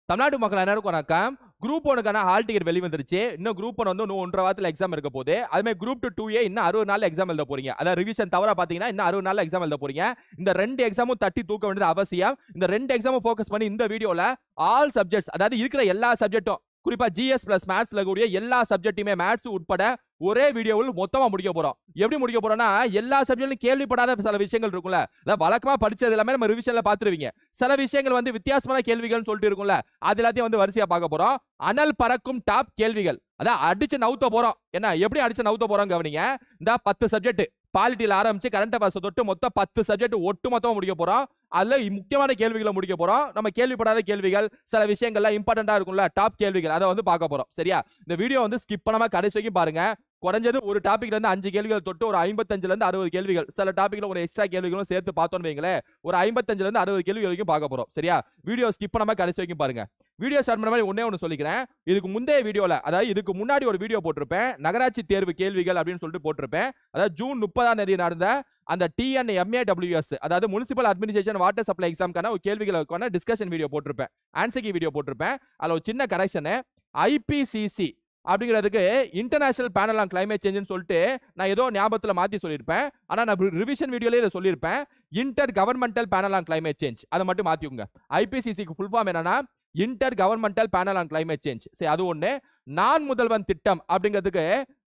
தமிழ்நாட்டு மக்கள் எல்லாருக்கும் வணக்கம். குரூப் 1க்கான ஹால் டிக்கெட் வெளி வந்துருச்சு. இன்னும் குரூப் 1 வந்து இன்னும் 1.5 வாரத்துல எக்ஸாம் இருக்க போகுது. அதுமே குரூப் 2A இன்னும் 60 நாள்ல எக்ஸாம் எழுத போறீங்க. அதாவது ரிவிஷன் தவிர பாத்தீங்கன்னா இன்னும் 60 நாள்ல எக்ஸாம் எழுத போறீங்க. இந்த 2 எக்ஸாமும் தட்டி தூக்க வேண்டியது அவசியம். இந்த 2 எக்ஸாமும் ஃபோக்கஸ் பண்ணி இந்த வீடியோல ஆல் சப்ஜெக்ட்ஸ், அதாவது இருக்கிற எல்லா சப்ஜெக்டும், குறிப்பா ஜிஎஸ் பிளஸ் மேத்ஸ்ல கூடிய எல்லா சப்ஜெக்ட்டுமே மேத்ஸ் உட்பட ஒரே வீடியோவில் மொத்தமா முடிக்க போறோம். எப்படி முடிக்க போறோம்னா, எல்லா சப்ஜெக்ட்லயும் கேள்விப்படாத சில விஷயங்கள் இருக்கும்ல, வழக்கமா படிச்சது எல்லாமே நம்ம ரிவிஷன்ல பாத்துருவீங்க. சில விஷயங்கள் வந்து வித்தியாசமான கேள்விகள்னு சொல்லிட்டு இருக்கும்ல, அது எல்லாத்தையும் வந்து வரிசையா பார்க்க போறோம். அனல் பறக்கும் டாப் கேள்விகள், அதான் அடிச்சு நவுத்த போறோம். என்ன எப்படி அடிச்சு நவுத்த போறோம் கவனிங்க. இந்த 10 சப்ஜெக்ட் பாலிட்டியில ஆரம்பிச்சு கரண்ட் அஃபேர்ஸ் தொட்டு மொத்தம் 10 சப்ஜெக்ட் ஒட்டு மொத்தமா முடிக்க போறோம். அதுல முக்கியமான கேள்விகளை முடிக்க போறோம். நம்ம கேள்விப்படாத கேள்விகள், சில விஷயங்கள்லாம் இம்பார்ட்டண்டா இருக்கும்ல, டாப் கேள்விகள், அதை வந்து பார்க்க போறோம். சரியா? இந்த வீடியோ வந்து ஸ்கிப் பண்ணாம கடைசி வரைக்கும் பாருங்க. குறைஞ்சது ஒரு டாபிக்ல இருந்து 5 கேள்விகள் தொட்டு ஒரு 55ல இருந்து 60 கேள்விகள், சில டாபிக்ல ஒரு எக்ஸ்ட்ரா கேள்விகளும் சேர்த்து பார்த்தோம்னு வைங்களேன், ஒரு 55ல இருந்து 60 கேள்வி வரைக்கும் பார்க்க போறோம். சரியா? வீடியோ ஸ்கிப் பண்ணாம கடைசி வரைக்கும் பாருங்க. வீடியோ ஸ்டார்ட் பண்ண மாதிரி ஒண்ணே ஒன்னு சொல்லிக்கிறேன். இதுக்கு முந்தைய வீடியோல, அதாவது இதுக்கு முன்னாடி ஒரு வீடியோ போட்டிருப்பேன், நகராட்சி தேர்வு கேள்விகள் அப்படின்னு சொல்லிட்டு போட்டிருப்பேன். அதாவது ஜூன் 30ஆம் தேதி நடந்த அந்த TNMAWS, அதாவது முனிசிபல் அட்மினிஸ்ட்ரேஷன் வாட்டர் சப்ளை எக்ஸாம்க்கான ஒரு கேள்விகளுக்கான டிஸ்கஷன் வீடியோ போட்டிருப்பேன், ஆன்சர் கீ வீடியோ போட்டிருப்பேன். அதுல ஒரு சின்ன கரெக்ஷன், IPCC அப்படிங்கிறதுக்கு இன்டர்நேஷனல் பேனல் ஆன் கிளைமேட் சேஞ்சுன்னு சொல்லிட்டு நான் ஏதோ ஞாபகத்துல மாத்தி சொல்லியிருப்பேன். ஆனா நான் ரிவிஷன் வீடியோல இதை சொல்லியிருப்பேன், inter governmental panel on climate change. அதை மட்டும் மாத்திக்கோங்க. IPCCக்கு ஃபுல் ஃபார்ம் என்னன்னா inter governmental panel on climate change. சரி, அது ஒண்ணு. நான் முதல்வன் திட்டம் அப்படிங்கிறதுக்கு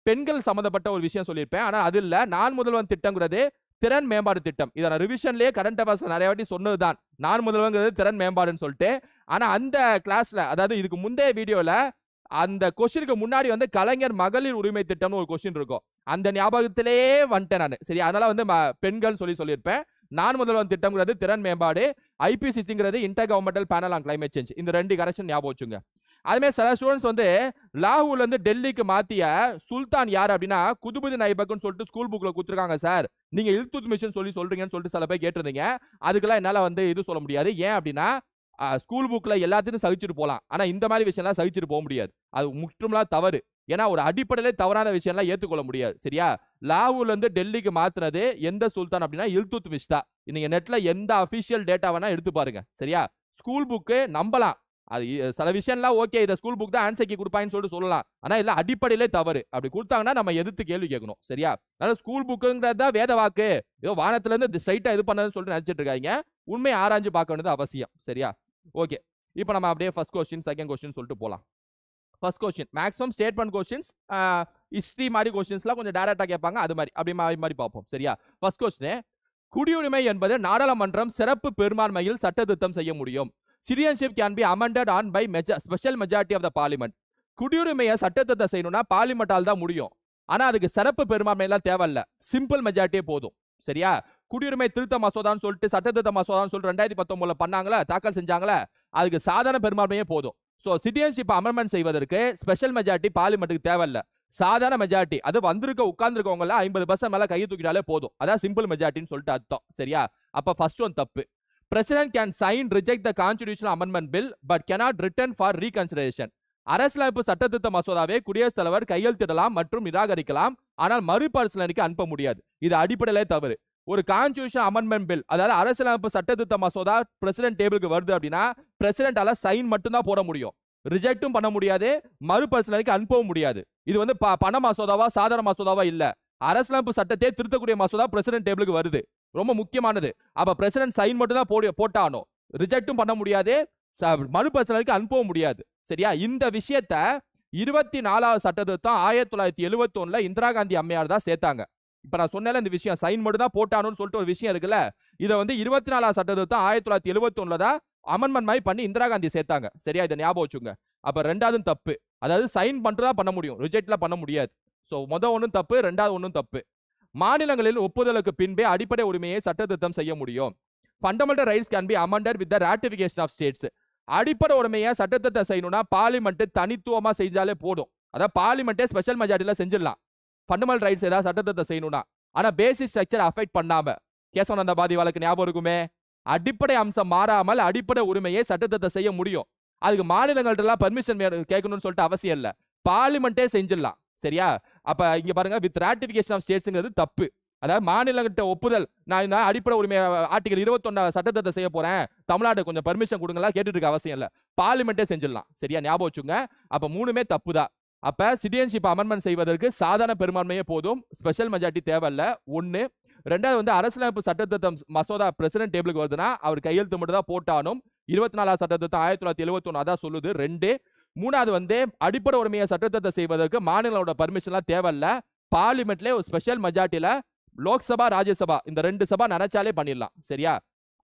பெண்கள் சம்பந்தப்பட்ட ஒரு விஷயம் சொல்லியிருப்பேன். ஆனா அது இல்ல, நான் முதல்வன் திட்டம்ங்கிறது திறன் மேம்பாடு திட்டம். இதை நான் ரிவிஷன்லயே கரண்ட் அஃபேர்ஸ் நிறைய வாட்டி சொன்னதுதான், நான் முதல்வங்கிறது திறன் மேம்பாடுன்னு சொல்லிட்டு. ஆனா அந்த கிளாஸ்ல, அதாவது இதுக்கு முந்தைய வீடியோல அந்த கொஸ்டினுக்கு முன்னாடி வந்து கலைஞர் மகளிர் உரிமை திட்டம்னு ஒரு கொஸ்டின் இருக்கும், அந்த ஞாபகத்திலேயே வந்துட்டேன் நான். சரி, அதனால வந்து பெண்கள் சொல்லியிருப்பேன். நான் முதல்வன் திட்டம்ங்கிறது திறன் மேம்பாடு, IPCCங்கிறது intergovernmental panel on climate change. இந்த 2 கரெக்ஷன் ஞாபகம் வச்சுங்க. அதுமே சில ஸ்டூடெண்ட்ஸ் வந்து லாகூர்ல இருந்து டெல்லிக்கு மாத்திய சுல்தான் யார் அப்படின்னா குதுபுதீன் ஐபக்னு சொல்லிட்டு ஸ்கூல் புக்ல கொடுத்துருக்காங்க சார், நீங்க இல்துத்மிஷன் சொல்றீங்கன்னு சொல்லிட்டு சில பேர் கேட்டிருந்தீங்க. அதுக்கெல்லாம் என்னால வந்து இது சொல்ல முடியாது. ஏன் அப்படின்னா, ஸ்கூல் புக்ல எல்லாத்தையும் சகிச்சுட்டு போலாம், ஆனா இந்த மாதிரி விஷயம்லாம் சகிச்சுட்டு போக முடியாது. அது முற்றுமுழுதாக தவறு. ஏன்னா ஒரு அடிப்படையிலே தவறான விஷயம்லாம் ஏற்றுக்கொள்ள முடியாது. சரியா? லாகூர்ல இருந்து டெல்லிக்கு மாத்தினது எந்த சுல்தான் அப்படின்னா இல்துத்மிஷ் தான். நீங்க நெட்ல எந்த அபிஷியல் டேட்டா வேணா எடுத்து பாருங்க. சரியா? ஸ்கூல் புக்கு நம்பலாம், அது சில விஷயம்லாம் ஓகே, இதை ஸ்கூல் புக் தான் ஆன்சர் கீ கொடுப்பாங்கன்னு சொல்லிட்டு சொல்லலாம். ஆனா இல்ல, அடிப்படையிலே தவறு. அப்படி கொடுத்தாங்கன்னா நம்ம எதிர்த்து கேள்வி கேட்கணும். சரியா? அதனால ஸ்கூல் புக்குங்கிறதா வேத வாக்கு, ஏதோ வானத்துல இருந்து ஸ்ட்ரைட்டா இது பண்ணதுன்னு சொல்லிட்டு நினைச்சிட்டு இருக்காங்க. உண்மையை ஆராய்ஞ்சு பார்க்க வேண்டியது அவசியம். சரியா? ஓகே, இப்போ நம்ம அப்படியே ஃபர்ஸ்ட் கொஸ்டின் செகண்ட் கொஸ்டின் சொல்லிட்டு போலாம். First question maximum statement questions, history மாதிரி கொஸ்டின்ஸ்லாம் கொஞ்சம் டைரக்டா கேட்பாங்க, அது மாதிரி அப்படி மாதிரி பார்ப்போம். சரியா? ஃபர்ஸ்ட் கொஸ்டின், குடியுரிமை என்பது நாடாளுமன்றம் சிறப்பு பெரும்பான்மையில் சட்ட திருத்தம் செய்ய முடியும். Citizenship can be amended on by special majority of the parliament. குடியுரிமையை சட்டத்திருத்தம் செய்யணும்னா பார்லிமெண்டால் தான் முடியும். ஆனா அதுக்கு சிறப்பு பெரும்பான்மையெல்லாம் தேவையில்ல, சிம்பிள் மெஜாரிட்டியே போதும். சரியா? குடியுரிமை திருத்த மசோதான்னு சொல்லிட்டு சட்ட திருத்த மசோதான்னு சொல்லிட்டு 2019 பண்ணாங்களா, தாக்கல் செஞ்சாங்களா, அதுக்கு சாதாரண பெரும்பான்மையே போதும். ஸோ சிட்டிசன்ஷிப் அமெண்ட்மெண்ட் செய்வதற்கு ஸ்பெஷல் மெஜாரிட்டி பார்லிமெண்ட்டுக்கு தேவையில்ல, சாதாரண மெஜாரிட்டி, அது உட்கார்ந்துருக்கவங்கள 50% மேல கையை தூக்கிட்டாலே போதும். அதான் சிம்பிள் மெஜாரிட்டின்னு சொல்லிட்டு அர்த்தம். சரியா? அப்ப ஃபர்ஸ்ட் ஒன் தப்பு. President can sign reject the constitutional amendment bill but cannot return for reconsideration. அரசியலமைப்பு சட்டத்திருத்த மசோதாவை குடியரசுத் தலைவர் கையெழுத்திடலாம் மற்றும் நிராகரிக்கலாம், ஆனால் மறுபரிசீலனைக்கு அனுப்ப முடியாது. இது அடிப்படையிலே தவறு. ஒரு கான்ஸ்டிடியூஷன் அமெண்ட்மெண்ட் பில், அதாவது அரசியலமைப்பு சட்டத்திருத்த மசோதா பிரசிடென்ட் டேபிளுக்கு வருது அப்படின்னா பிரசிடென்டால சைன் மட்டும் தான் போட முடியும், ரிஜெக்டும் பண்ண முடியாது, மறுபரிசீலனைக்கு அனுப்பவும் முடியாது. இது வந்து பண மசோதாவா சாதாரண மசோதாவா இல்ல, அரசியலமைப்பு சட்டத்தை திருத்தக்கூடிய மசோதா பிரசிடென்ட் டேபிளுக்கு வருது, ரொம்ப முக்கியமானது. அப்ப பிரசிடென்ட் சைன் மட்டும் தான் போட்டானோ, ரிஜெக்டும் பண்ண முடியாது, மறுபரிசீலனைக்கு அனுப்பவும் முடியாது. சரியா? இந்த விஷயத்த 24வது சட்ட திருத்தம் 1971 இந்திரா காந்தி அம்மையார் தான் சேர்த்தாங்க. இப்ப நான் சொன்னேன் இந்த விஷயம், சைன் மட்டும் தான் போட்டானோன்னு சொல்லிட்டு ஒரு விஷயம் இருக்குல்ல, இதை வந்து 24வது சட்ட திருத்தம் 1971 தான் அமெண்ட்மெண்ட் மாதிரி பண்ணி இந்திரா காந்தி சேர்த்தாங்க. சரியா? இதை ஞாபகம் வச்சுங்க. அப்ப ரெண்டாவது தப்பு, அதாவது சைன் பண்ணிட்டு தான் பண்ண முடியும், ரிஜெக்ட்லாம் பண்ண முடியாது. சோ ஒன்னும் தப்பு, ரெண்டாவது ஒன்னும் தப்பு. மாநிலங்களில் ஒப்புதலுக்கு பின்பே அடிப்படை உரிமையை சட்டத்திருத்தம் செய்ய முடியும். Fundamental rights can be amended with the ratification of states. அடிப்படை உரிமையை சட்டத்திருத்தம் செய்யணும்னா பார்லிமெண்ட் தனித்துவமா செஞ்சாலே போதும். அதாவது பார்லிமெண்டே ஸ்பெஷல் மெஜாரிட்டில செஞ்சிடலாம் ஃபண்டமெண்டல் ரைட்ஸ் ஏதாவது சட்டத்திருத்தம் செய்யணும்னா. ஆனா பேசிக் ஸ்ட்ரக்சர் அஃபெக்ட் பண்ணாம, கேசவானந்த பாதி வழக்கு ஞாபகம் இருக்குமே, அடிப்படை அம்சம் மாறாமல் அடிப்படை உரிமையை சட்டத்திருத்தம் செய்ய முடியும். அதுக்கு மாநிலங்கள்ட்ட பர்மிஷன் கேட்கணும்னு சொல்லிட்டு அவசியம் இல்ல, பார்லிமெண்டே செஞ்சிடலாம். சரியா? அப்ப இங்க பாருங்க, வித் ராட்டிஃபிகேஷன் ஆஃப் ஸ்டேட்ஸ்ங்கிறது தப்பு. அதாவது மாநிலங்கிட்ட ஒப்புதல், நான் இந்த அடிப்படை உரிமை ஆர்டிகல் 21 சட்டத்தை செய்ய போறேன், தமிழ்நாடு கொஞ்சம் பர்மிஷன் கொடுங்களா கேட்டுட்டு இருக்க அவசியம் இல்ல, பார்லிமெண்டே செஞ்சிடலாம். சரியா, ஞாபகம் வச்சுங்க. அப்ப மூணுமே தப்பு தான். அப்ப சிட்டிசன்ஷிப் அமெண்ட்மெண்ட் செய்வதற்கு சாதாரண பெரும்பான்மையே போதும், ஸ்பெஷல் மெஜாரிட்டி தேவையில்ல. ஒன்னு. ரெண்டாவது வந்து அரசியலமைப்பு சட்டத்திட்டம் மசோதா பிரசிடென்ட் டேபிளுக்கு வருதுன்னா அவர் கையெழுத்து மட்டும் தான் போட்டானும். 24 சட்டத்திட்டம் 1971 அதான் சொல்லுது. 2. மூணாவது வந்து அடிப்படை உரிமையை சட்டத்திட்டத்தை செய்வதற்கு மாநிலங்களோட பர்மிஷன்லாம் தேவையில்ல, பார்லிமெண்ட்ல ஒரு ஸ்பெஷல் மெஜாரிட்டியில லோக்சபா ராஜ்யசபா இந்த 2 சபா நினைச்சாலே பண்ணிடலாம். சரியா,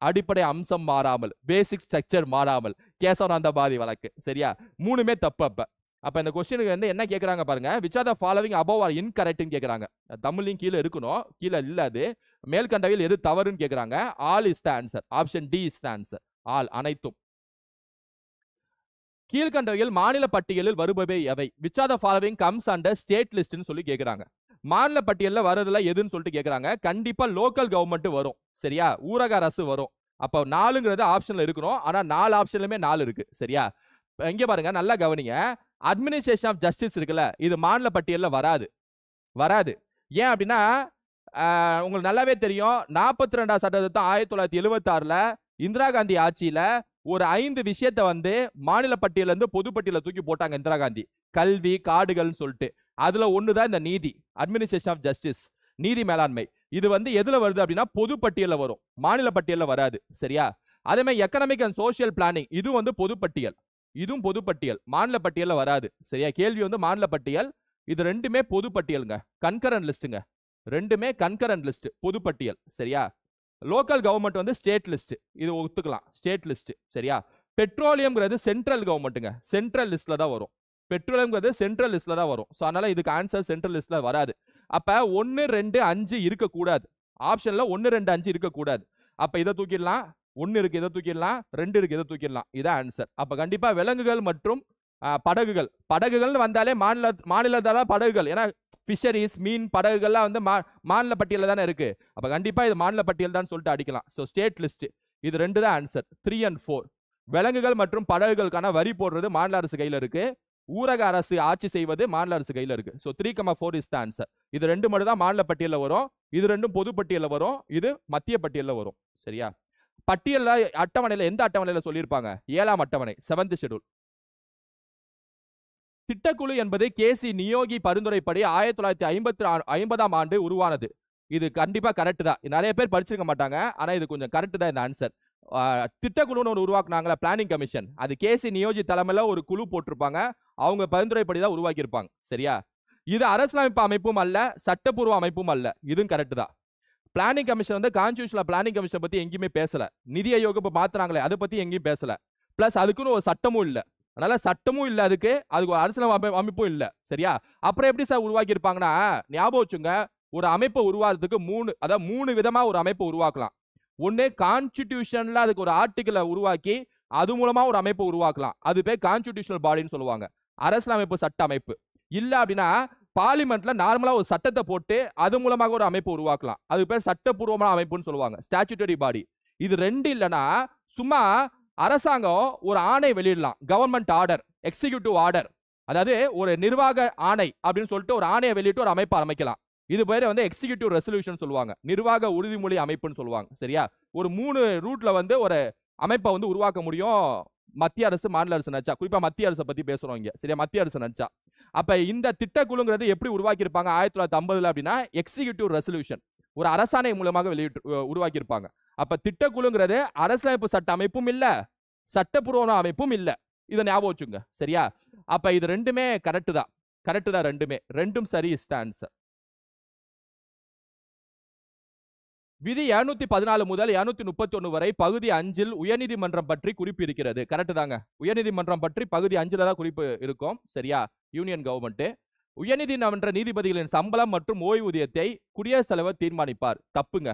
அடிப்படை அம்சம் மாறாமல், பேசிக் ஸ்ட்ரக்சர் மாறாமல், கேசவானந்த பாரதி வழக்கு. சரியா, மூணுமே தப்பு. அப்ப இந்த கொஸ்டினுக்கு வந்து என்ன கேக்குறாங்க பாருங்க, which are the following above are incorrect ன்னு கேக்குறாங்க. தமிழ்லயும் கீழே இருக்கணும், கீழே இல்ல. அது மேல்கண்டவையில் எது தவறுன்னு கேக்குறாங்க. All is the answer. Option D is the answer. All அனைத்தும். கீழ்கண்டவையில் மாநில பட்டியலில் வருபவை எவை? which are the following comes under state list ன்னு சொல்லி கேக்குறாங்க. மாநில பட்டியல்ல வரதுல எதுன்னு சொல்லிட்டு கேக்குறாங்க. கண்டிப்பா லோக்கல் கவர்மெண்ட் வரும். சரியா, ஊரக அரசு வரும். அப்ப 4ங்கிறது ஆப்ஷன்ல இருக்கணும். ஆனா 4 ஆப்ஷன்லயுமே 4 இருக்கு. சரியா, இங்க பாருங்க, நல்லா கவனிங்க. அட்மினிஸ்ட்ரேஷன் ஆஃப் ஜஸ்டிஸ் இருக்குல்ல, இது மாநில பட்டியல்ல வராது. ஏன் அப்படின்னா உங்களுக்கு நல்லாவே தெரியும், 42 சட்டத்திட்டம் 1976ல இந்திரா காந்தி ஆட்சியில ஒரு 5 விஷயத்தை வந்து மாநில பட்டியல இருந்து பொது பட்டியல தூக்கி போட்டாங்க இந்திரா காந்தி. கல்வி, காடுகள் சொல்லிட்டு. அதுல ஒண்ணுதான் இந்த நீதி, அட்மினிஸ்ட்ரேஷன் ஆஃப் ஜஸ்டிஸ், நீதி மேலாண்மை. இது வந்து எதுல வருது அப்படின்னா பொது பட்டியல்ல வரும், மாநில பட்டியல்ல வராது. சரியா, அதே மாதிரி எக்கனாமிக் அண்ட் சோசியல் பிளானிங், இது வந்து பொது பட்டியல், இதுவும் பொது பட்டியல், மாநில பட்டியல்ல வராது. சரியா, கேள்வி வந்து மாநில பட்டியல், இது ரெண்டுமே பொது பட்டியலுங்க, கன்கரண்ட் லிஸ்ட்டுங்க, ரெண்டுமே கன்கரண்ட் லிஸ்ட், பொது பட்டியல். சரியா, லோக்கல் கவர்மெண்ட் வந்து ஸ்டேட் லிஸ்ட், இது ஒத்துக்கலாம், ஸ்டேட் லிஸ்ட். சரியா, பெட்ரோலியம்ங்கிறது சென்ட்ரல் கவர்மெண்ட்டுங்க, சென்ட்ரல் லிஸ்ட்ல தான் வரும். பெட்ரோலியம்ங்கிறது சென்ட்ரல் லிஸ்ட்ல தான் வரும். ஸோ அதனால இதுக்கு ஆன்சர் சென்ட்ரல் லிஸ்ட்ல வராது. அப்ப 1, 2, 5 இருக்கக்கூடாது. ஆப்ஷன்ல 1, 2, 5 இருக்கக்கூடாது. அப்ப இதை தூக்கிடலாம், 1 இருக்கு, இதை தூக்கிடலாம், 2 இருக்கு, இதை தூக்கிடலாம். இதான் ஆன்சர். அப்ப கண்டிப்பா விலங்குகள் மற்றும் படகுகள்னு வந்தாலே மாநிலத்தால படகுகள், ஏன்னா ஃபிஷரிஸ், மீன், படகுகள்லாம் வந்து மாநில பட்டியலில் தானே இருக்கு. அப்ப கண்டிப்பா இது மாநில பட்டியல் தான் சொல்லிட்டு அடிக்கலாம். ஸோ ஸ்டேட் லிஸ்ட், இது 2 தான் ஆன்சர். 3 and 4. விலங்குகள் மற்றும் படகுகளுக்கான வரி போடுறது மாநில அரசு கையில இருக்கு, ஊரக அரசு ஆட்சி செய்வது மாநில அரசு கையில இருக்கு. So 3, 4 is the answer. இது 2 மட்டும் தான் மாநில பட்டியலில் வரும், இது 2ம் பொது பட்டியலில் வரும், இது மத்திய பட்டியலில் வரும். சரியா, பட்டியல்ல அட்டவணையில எந்த அட்டவணையில சொல்லியிருப்பாங்க? 7ஆம் அட்டவணை, 7th ஷெட்யூல். திட்டக்குழு என்பது கேசி நியோகி பரிந்துரைப்படி 1950ஆம் ஆண்டு உருவானது. இது கண்டிப்பா கரெக்ட் தான். நிறைய பேர் படிச்சிருக்க மாட்டாங்க, ஆனா இது கொஞ்சம் கரெக்ட் தான் இந்த ஆன்சர். திட்டக்குழுன்னு ஒன்று உருவாக்குனாங்களா, பிளானிங் கமிஷன், அது கேசி நியோஜி தலைமையில ஒரு குழு போட்டிருப்பாங்க, அவங்க பரிந்துரைப்படி தான் உருவாக்கி இருப்பாங்க. சரியா, இது அரசியலமைப்பு அமைப்பும் அல்ல, சட்டப்பூர்வ அமைப்பும் அல்ல, இதுவும் கரெக்ட் தான். பிளானிங் கமிஷன் வந்து கான்ஸ்டிடியூஷனல் பிளானிங் கமிஷன் பத்தி எங்கேயுமே பேசல, நிதி ஆயோக் மாத்தினாங்களே அதை பத்தி எங்கேயும் பேசல, பிளஸ் அதுக்குன்னு ஒரு சட்டமும் இல்ல, அதனால சட்டமும் இல்ல, அதுக்கு ஒரு அரசியல் அமைப்பும் இல்ல. சரியா, அப்புறம் எப்படி சார் உருவாக்கி இருப்பாங்கன்னா, ஞாபகம் வச்சுங்க, ஒரு அமைப்பை உருவாக்குறதுக்கு 3 விதமா ஒரு அமைப்பை உருவாக்கலாம். ஒன்னு கான்ஸ்டிடியூஷன்ல அதுக்கு ஒரு ஆர்டிகிளை உருவாக்கி அது மூலமா ஒரு அமைப்பை உருவாக்கலாம், அது பேர் கான்ஸ்டிடியூஷனல் பாடின்னு சொல்லுவாங்க, அரசியலமைப்பு சட்ட அமைப்பு. இல்ல அப்படின்னா பார்லிமெண்ட்ல நார்மலா ஒரு சட்டத்தை போட்டு அது மூலமாக ஒரு அமைப்பு உருவாக்கலாம், அது பேர் சட்டப்பூர்வமான அமைப்புன்னு சொல்லுவாங்க, ஸ்டாச்சுட்டரி பாடி. இது 2 இல்லைன்னா சும்மா அரசாங்கம் ஒரு ஆணை வெளியிடலாம், கவர்மெண்ட் ஆர்டர், எக்ஸிகியூட்டிவ் ஆர்டர், அதாவது ஒரு நிர்வாக ஆணை அப்படின்னு சொல்லிட்டு ஒரு ஆணையை வெளியிட்டு ஒரு அமைப்பை அமைக்கலாம். இது பேர் வந்து எக்ஸிகியூட்டிவ் ரெசல்யூஷன் சொல்லுவாங்க, நிர்வாக உறுதிமொழி அமைப்புன்னு சொல்லுவாங்க. சரியா, ஒரு 3 ரூட்ல வந்து ஒரு அமைப்பை வந்து உருவாக்க முடியும் மத்திய அரசு, மாநில அரசு நினைச்சா. குறிப்பா மத்திய அரசை பத்தி பேசுறோம் இங்க. சரியா, மத்திய அரசு நினைச்சா. அப்ப இந்த திட்டக்குழுங்கிறது எப்படி உருவாக்கி இருப்பாங்க 1950ல அப்படின்னா, எக்ஸிகியூட்டிவ் ரெசல்யூஷன், ஒரு அரசாணை மூலமாக உருவாக்கி இருப்பாங்க. அப்ப திட்டக்குழுங்கிறது அரசியலமைப்பு சட்ட அமைப்பும் இல்ல, சட்டப்பூர்வ அமைப்பும் இல்ல, இதை ஞாபகம் வச்சுங்க. சரியா, அப்ப இது 2மே கரெக்ட் தான், கரெக்ட் தான், 2ம் சரி இஸ் த ஆன்சர். விதி 214 முதல் 231 வரை பகுதி 5ல் உயர்நீதிமன்றம் பற்றி குறிப்பு இருக்கிறது. கரெக்ட் தாங்க, உயர்நீதிமன்றம் பற்றி பகுதி 5ல தான் குறிப்பு இருக்கும். சரியா, யூனியன் கவர்மெண்ட். உயர்நீதிமன்ற நீதிபதிகளின் சம்பளம் மற்றும் ஓய்வூதியத்தை குடியரசுத் தலைவர் தீர்மானிப்பார். தப்புங்க,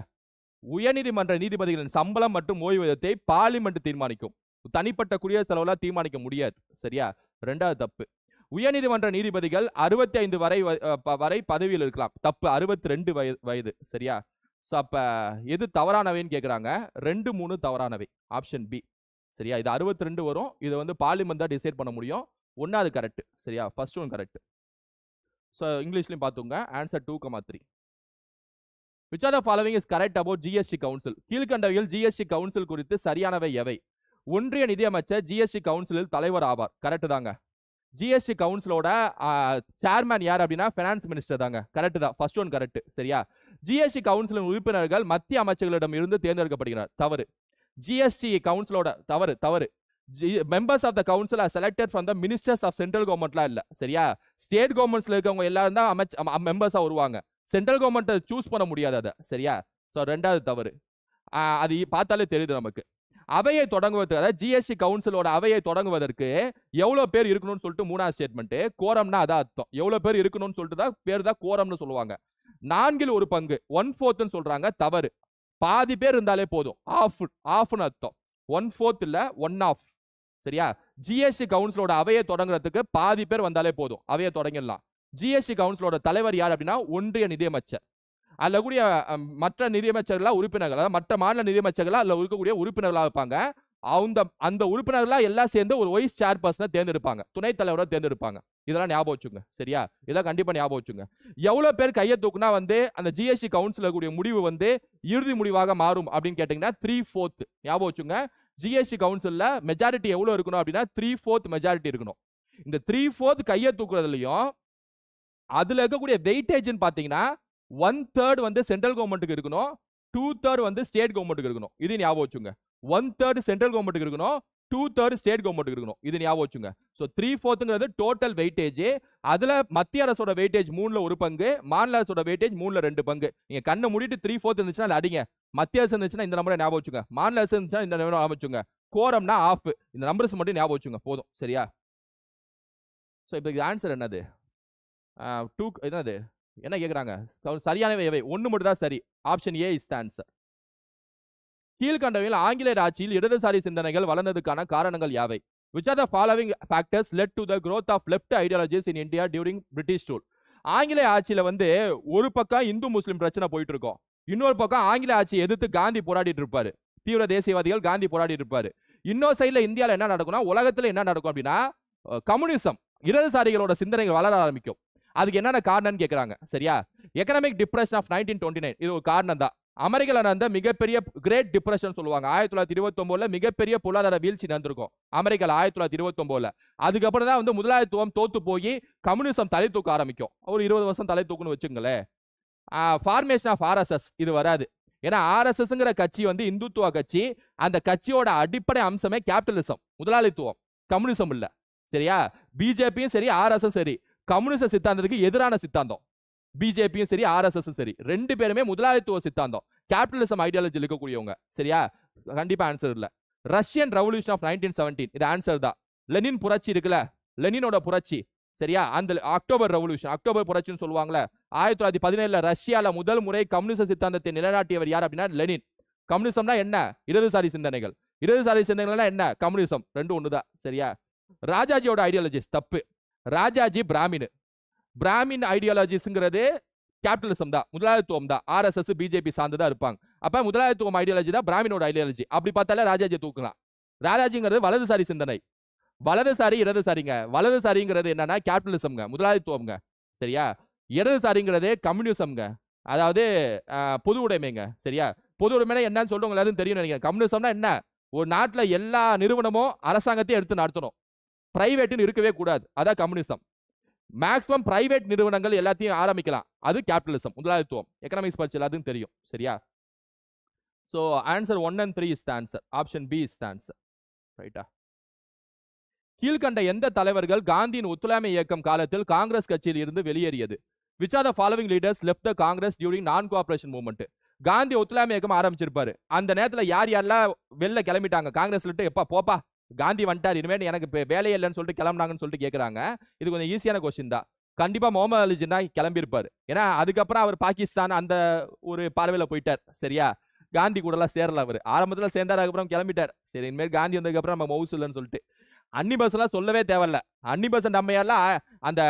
உயர்நீதிமன்ற நீதிபதிகளின் சம்பளம் மற்றும் ஓய்வூதியத்தை பார்லிமெண்ட் தீர்மானிக்கும், தனிப்பட்ட குடியரசுத் தலைவரால் தீர்மானிக்க முடியாது. சரியா, 2வது தப்பு. உயர்நீதிமன்ற நீதிபதிகள் 65 வரை பதவியில் இருக்கலாம். தப்பு, 62 வயது. சரியா, அப்ப எது தவறானவைன்னு கேக்குறாங்க, 2, 3 தவறானவை, ஆப்ஷன் பி. சரியா, இது 62 வரும், இது வந்து பார்லிமெண்ட் தான் டிசைட் பண்ண முடியும். 1வது கரெக்ட். சரியா, ஃபர்ஸ்ட் ஒன் கரெக்ட். ஸோ இங்கிலீஷ்லையும் பார்த்துங்க, answer 2, 3. which of the following is correct about GST council? கீழ்கண்டவையில் GST council குறித்து சரியானவை எவை? ஒன்றிய நிதியமைச்சர் GST கவுன்சிலில் தலைவர் ஆவார். கரெக்ட் தாங்க. GST கவுன்சிலோட சேர்மேன் யார் அப்படின்னா ஃபைனான்ஸ் மினிஸ்டர் தாங்க. கரெக்ட் தான். First one correct. சரியா? GST கவுன்சிலின் உறுப்பினர்கள் மத்திய அமைச்சர்களிடம் இருந்து தேர்ந்தெடுக்கப்படுகிறார். தவறு. GST கவுன்சிலோட தவறு. members of the council are selected from the ministers of central governmentலாம் இல்ல. சரியா? ஸ்டேட் கவர்மெண்ட்ஸ்ல இருக்கவங்க எல்லாரும் தான் மெம்பர்ஸா வருவாங்க. சென்ட்ரல் கவர்மெண்ட் சூஸ் பண்ண முடியாது அத. சரியா? சோ ரெண்டாவது தவறு. அது பார்த்தாலே தெரியுது நமக்கு. அவையை தொடங்குவதற்கு, அதாவது GST கவுன்சிலோட அவையை தொடங்குவதற்கு எவ்வளவு பேர் இருக்கணும்னு சொல்லிட்டு மூணாவது ஸ்டேட்மெண்ட். கோரம்னா அதான் அர்த்தம். எவ்வளவு பேர் இருக்கணும்னு சொல்லிட்டு தான் பேர் தான் கோரம்னு சொல்லுவாங்க. 4/4 1/4 சொல்றாங்க. தவறு. பாதி பேர் இருந்தாலே போதும். ஆஃப்னு அர்த்தம். 1/4 இல்ல 1/2. சரியா? GST கவுன்சிலோட அவையை தொடங்குறதுக்கு பாதி பேர் வந்தாலே போதும். அவையை தொடங்கிடலாம். GST கவுன்சிலோட தலைவர் யார் அப்படின்னா ஒன்றிய நிதியமைச்சர். அதுல கூடிய மற்ற நிதியமைச்சர்களா உறுப்பினர்கள், அதாவது மற்ற மாநில நிதியமைச்சர்களா அதுல இருக்கக்கூடிய உறுப்பினர்களா இருப்பாங்க. அந்த உறுப்பினர்களா எல்லாம் சேர்ந்து ஒரு வைஸ் சேர்பர்சனை தேர்ந்தெடுப்பாங்க. துணைத் தலைவரை தேர்ந்தெடுப்பாங்க. இதெல்லாம் ஞாபகம் வச்சுங்க. சரியா? இதெல்லாம் கண்டிப்பா ஞாபகம் வச்சுங்க. எவ்வளவு பேர் கையை தூக்குனா அந்த GST கவுன்சில கூடிய முடிவு இறுதி முடிவாக மாறும் அப்படின்னு கேட்டீங்கன்னா 3/4. ஞாபகம் வச்சுங்க. GST கவுன்சில்ல மெஜாரிட்டி எவ்வளவு இருக்கணும் அப்படின்னா 3/4 மெஜாரிட்டி இருக்கணும். இந்த 3/4 கையை தூக்குறதுலயும் அதுல இருக்கக்கூடிய வெயிட்டேஜ் பாத்தீங்கன்னா 1/3 சென்ட்ரல் கவர்மெண்ட்டுக்கு இருக்கணும், 2/3 ஸ்டேட் கவர்மெண்ட்டுக்கு இருக்கணும். இது ஞாபகம் வச்சுங்க. 1/3 சென்ட்ரல் கவர்மெண்ட்டுக்கு இருக்கணும், 2/3 ஸ்டேட் கவர்மெண்ட்டுக்கு இருக்கணும். இது ஞாபகம் வச்சுங்க. So 3/4 total weightage. அதுல மத்திய அரசோட வெயிட்டேஜ் 3/1, மாநில அரசோட வெயிட்டேஜ் 3/2. நீங்க கண்ணை மூடிட்டு 3/4 இருந்துச்சுன்னா அடிங்க. மத்திய அரசு இருந்துச்சுன்னா இந்த நம்பரை ஞாபகம் வச்சுங்க. மாநில அரசு இருந்துச்சுன்னா இந்த நம்பரை ஞாபகம் வச்சுங்க. கோரம்னா ஆஃப். இந்த நம்பர்ஸ் மட்டும் ஞாபகம் வச்சுங்க போதும். சரியா? சோ இப்போ இது ஆன்சர் என்னது? என்னது என்ன கேக்குறாங்க? சரியானவை எவை? ஒன்னு மட்டும் தான் சரி. Option A is the answer. கீழ்கண்டவையில் ஆங்கிலேயர் ஆட்சியில் இடதுசாரி சிந்தனைகள் வளர்ந்ததுக்கான காரணங்கள் யாவை? which are the following factors led to the growth of left ideologies in India during British rule? ஆங்கிலேய ஆட்சியில ஒரு பக்கம் இந்து முஸ்லிம் பிரச்சனை போயிட்டு இருக்கும், இன்னொரு பக்கம் ஆங்கிலேய ஆட்சியை எதிர்த்து காந்தி போராடிட்டு இருப்பாரு. தீவிர தேசியவாதிகள் காந்தி போராடிட்டு இருப்பாரு. இன்னொரு சைட்ல இந்தியால என்ன நடக்கும்னா, உலகத்துல என்ன நடக்கும் அப்படின்னா கம்யூனிசம், இடதுசாரிகளோட சிந்தனைகள் வளர ஆரம்பிக்கும். அதுக்கு என்னென்ன காரணம்னு கேக்குறாங்க. சரியா? எகனாமிக் டிப்ரெஷன் ஆஃப் 1929 இது ஒரு காரணம் தான். அமெரிக்கால நடந்த மிகப்பெரிய கிரேட் டிப்ரெஷன் சொல்லுவாங்க. 1929ல மிகப்பெரிய பொருளாதார வீழ்ச்சி நடந்திருக்கும் அமெரிக்கால 1929ல. அதுக்கப்புறம் தான் முதலாளித்துவம் தோத்து போய் கம்யூனிசம் தலை தூக்க ஆரம்பிக்கும். ஒரு 20 வருஷம் தலை தூக்குன்னு வச்சுங்களேன். ஃபார்மேஷன் ஆஃப் RSS இது வராது. ஏன்னா RSSங்கிற கட்சி இந்துத்துவ கட்சி. அந்த கட்சியோட அடிப்படை அம்சமே கேபிட்டலிசம், முதலாளித்துவம், கம்யூனிசம் இல்ல. சரியா? பிஜேபியும் சரி RSS சரி கம்யூனிச சித்தாந்தத்துக்கு எதிரான சித்தாந்தம். பிஜேபியும் சரி RSS சரி ரெண்டு பேருமே முதலாளித்துவ சித்தாந்தம், கேபிட்டலிசம் ஐடியாலஜி இருக்கக்கூடியவங்க. சரியா? கண்டிப்பா ஆன்சர் இல்ல. ரஷ்யன் ரெவல்யூஷன் ஆஃப் 1917 இது ஆன்சர் தான். லெனின் புரட்சி இருக்குல்ல, லெனினோட புரட்சி. சரியா? அந்த அக்டோபர் ரெவல்யூஷன், அக்டோபர் புரட்சின்னு சொல்லுவாங்கல்ல. 1917ல ரஷ்யால முதல் முறை கம்யூனிச சித்தாந்தத்தை நிலைநாட்டியவர் யார் அப்படின்னா லெனின். கம்யூனிசம்னா என்ன? இடதுசாரி சிந்தனைகள். இடதுசாரி சிந்தனைகள்னா என்ன? கம்யூனிசம். ரெண்டு ஒண்ணுதான். சரியா? ராஜாஜியோட ஐடியாலஜிஸ் தப்பு. ராஜாஜி பிராமின் ஐடியாலஜிஸ்ங்கிறது கேபிட்டலிசம் தான், முதலாளித்துவம் தான். RSS பிஜேபி சார்ந்துதான் இருப்பாங்க. அப்ப முதலாளித்துவம் ஐடியாலஜி தான் பிராமினோட ஐடியாலஜி. அப்படி பார்த்தாலே ராஜாஜி தூக்கலாம். ராஜாஜிங்கிறது வலதுசாரி சிந்தனை. வலதுசாரி இடதுசாரிங்க. வலதுசாரிங்கிறது என்னன்னா கேபிட்டலிசம்ங்க, முதலாளித்துவம்ங்க. சரியா? இடதுசாரிங்கிறது கம்யூனிசம்ங்க, அதாவது பொது உடைமைங்க. சரியா? பொது உடைமை என்னன்னு சொல்லிட்டு உங்களுக்கு தெரியும் நினைக்கிறேன். கம்யூனிசம்னா என்ன? ஒரு நாட்டுல எல்லா நிறுவனமும் அரசாங்கத்தையும் எடுத்து நடத்தணும், பிரைவேட்னு இருக்கவே கூடாது. அதான் கம்யூனிசம். மேக்ஸிமம் பிரைவேட் நிறுவனங்கள் எல்லாத்தையும் ஆரம்பிக்கலாம், அது கேபிட்டலிசம், முதலாளித்துவம். எக்கனாமிக்ஸ் படிச்சு எல்லாத்துக்கும் தெரியும். சரியா? So answer 1 and 3 is the answer. Option B is the answer. ரைட்டா? கீழ்கண்ட எந்த தலைவர்கள் காந்தியின் ஒத்துழையாமை இயக்கம் காலத்தில் காங்கிரஸ் கட்சியில் இருந்து வெளியேறியது? which are the following leaders left the Congress during non-cooperation movement? Gandhi ஒத்துழையாமை இயக்கம் ஆரம்பிச்சிருப்பாரு. அந்த நேரத்துல யார் யாரெல்லாம் வெளில கிளம்பிட்டாங்க காங்கிரஸ்ல இருந்து? எப்பா போப்பா, காந்தி வந்துட்டார், இனிமேல் எனக்கு வேலையே இல்லைன்னு சொல்லிட்டு கிளம்புனாங்கன்னு சொல்லிட்டு கேட்குறாங்க. இது கொஞ்சம் ஈஸியான கொஸ்டின் தான். கண்டிப்பா முகமது அலி ஜின்னா கிளம்பி இருப்பாரு. ஏன்னா அதுக்கப்புறம் அவர் பாகிஸ்தான் அந்த ஒரு பார்வையில போயிட்டார். சரியா? காந்தி கூட எல்லாம் சேரல. அவர் ஆரம்பத்துல சேர்ந்தார், அதுக்கப்புறம் கிளம்பிட்டார். சரி, இனிமேல் காந்தி வந்ததுக்கு அப்புறம் நம்ம மவுசு இல்லைன்னு சொல்லிட்டு. அன்னி பெசன்ட் சொல்லவே தேவையில்ல. அன்னி பெசன்ட் அம்மையாலாம் அந்த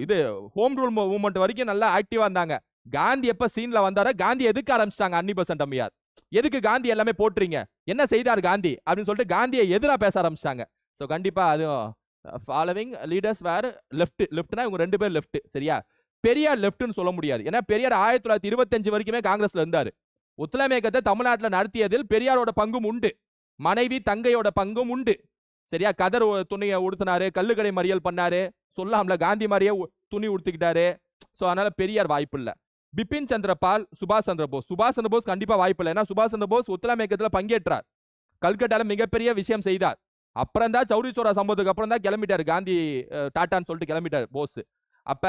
இது ஹோம் ரூல் மூவ்மெண்ட் வரைக்கும் நல்லா ஆக்டிவா இருந்தாங்க. காந்தி எப்ப சீன்ல வந்தாரோ காந்தி எதுக்கு ஆரம்பிச்சிட்டாங்க அன்னி பெசன்ட் அம்மையார். எதுக்கு காந்தி எல்லாமே போட்டுறீங்க, என்ன செய்தார் காந்தி அப்படின்னு சொல்லிட்டு காந்தியை எதிராக பேச ஆரம்பிச்சாங்க. ஸோ கண்டிப்பா அதுவும் ஃபாலோவிங் லீடர்ஸ் வேர் லெஃப்ட். லெஃப்ட்னா இவங்க ரெண்டு பேர் லெஃப்ட். சரியா? பெரியார் லெப்ட்னு சொல்ல முடியாது. ஏன்னா பெரியார் 1925 வரைக்குமே காங்கிரஸ்ல இருந்தாரு. ஒத்துழையாமை இயக்கத்தை தமிழ்நாட்டில் நடத்தியதில் பெரியாரோட பங்கும் உண்டு, மனைவி தங்கையோட பங்கும் உண்டு. சரியா? கதர் துணியை உடுத்தினாரு, கல்லுக்கடை மறியல் பண்ணாரு, சொல்லாமல காந்தி மாதிரியே துணி உடுத்திக்கிட்டாரு. சோ அதனால பெரியார் வாய்ப்பு இல்ல. பிபின் சந்திரபால், சுபாஷ் சந்திர போஸ். சுபாஷ் சந்திர போஸ் கண்டிப்பா வாய்ப்பு இல்லை. ஏன்னா சுபாஷ் சந்திர போஸ் ஒத்துழையாமை இயக்கத்துல பங்கேற்றார், கல்கட்டால மிகப்பெரிய விஷயம் செய்தார். அப்புறம் தான் சௌரி சோரா சம்பவத்துக்கு அப்புறம் தான் கிளம்பிட்டாரு காந்தி, டாட்டான்னு சொல்லிட்டு கிளம்பிட்டாரு போஸ். அப்ப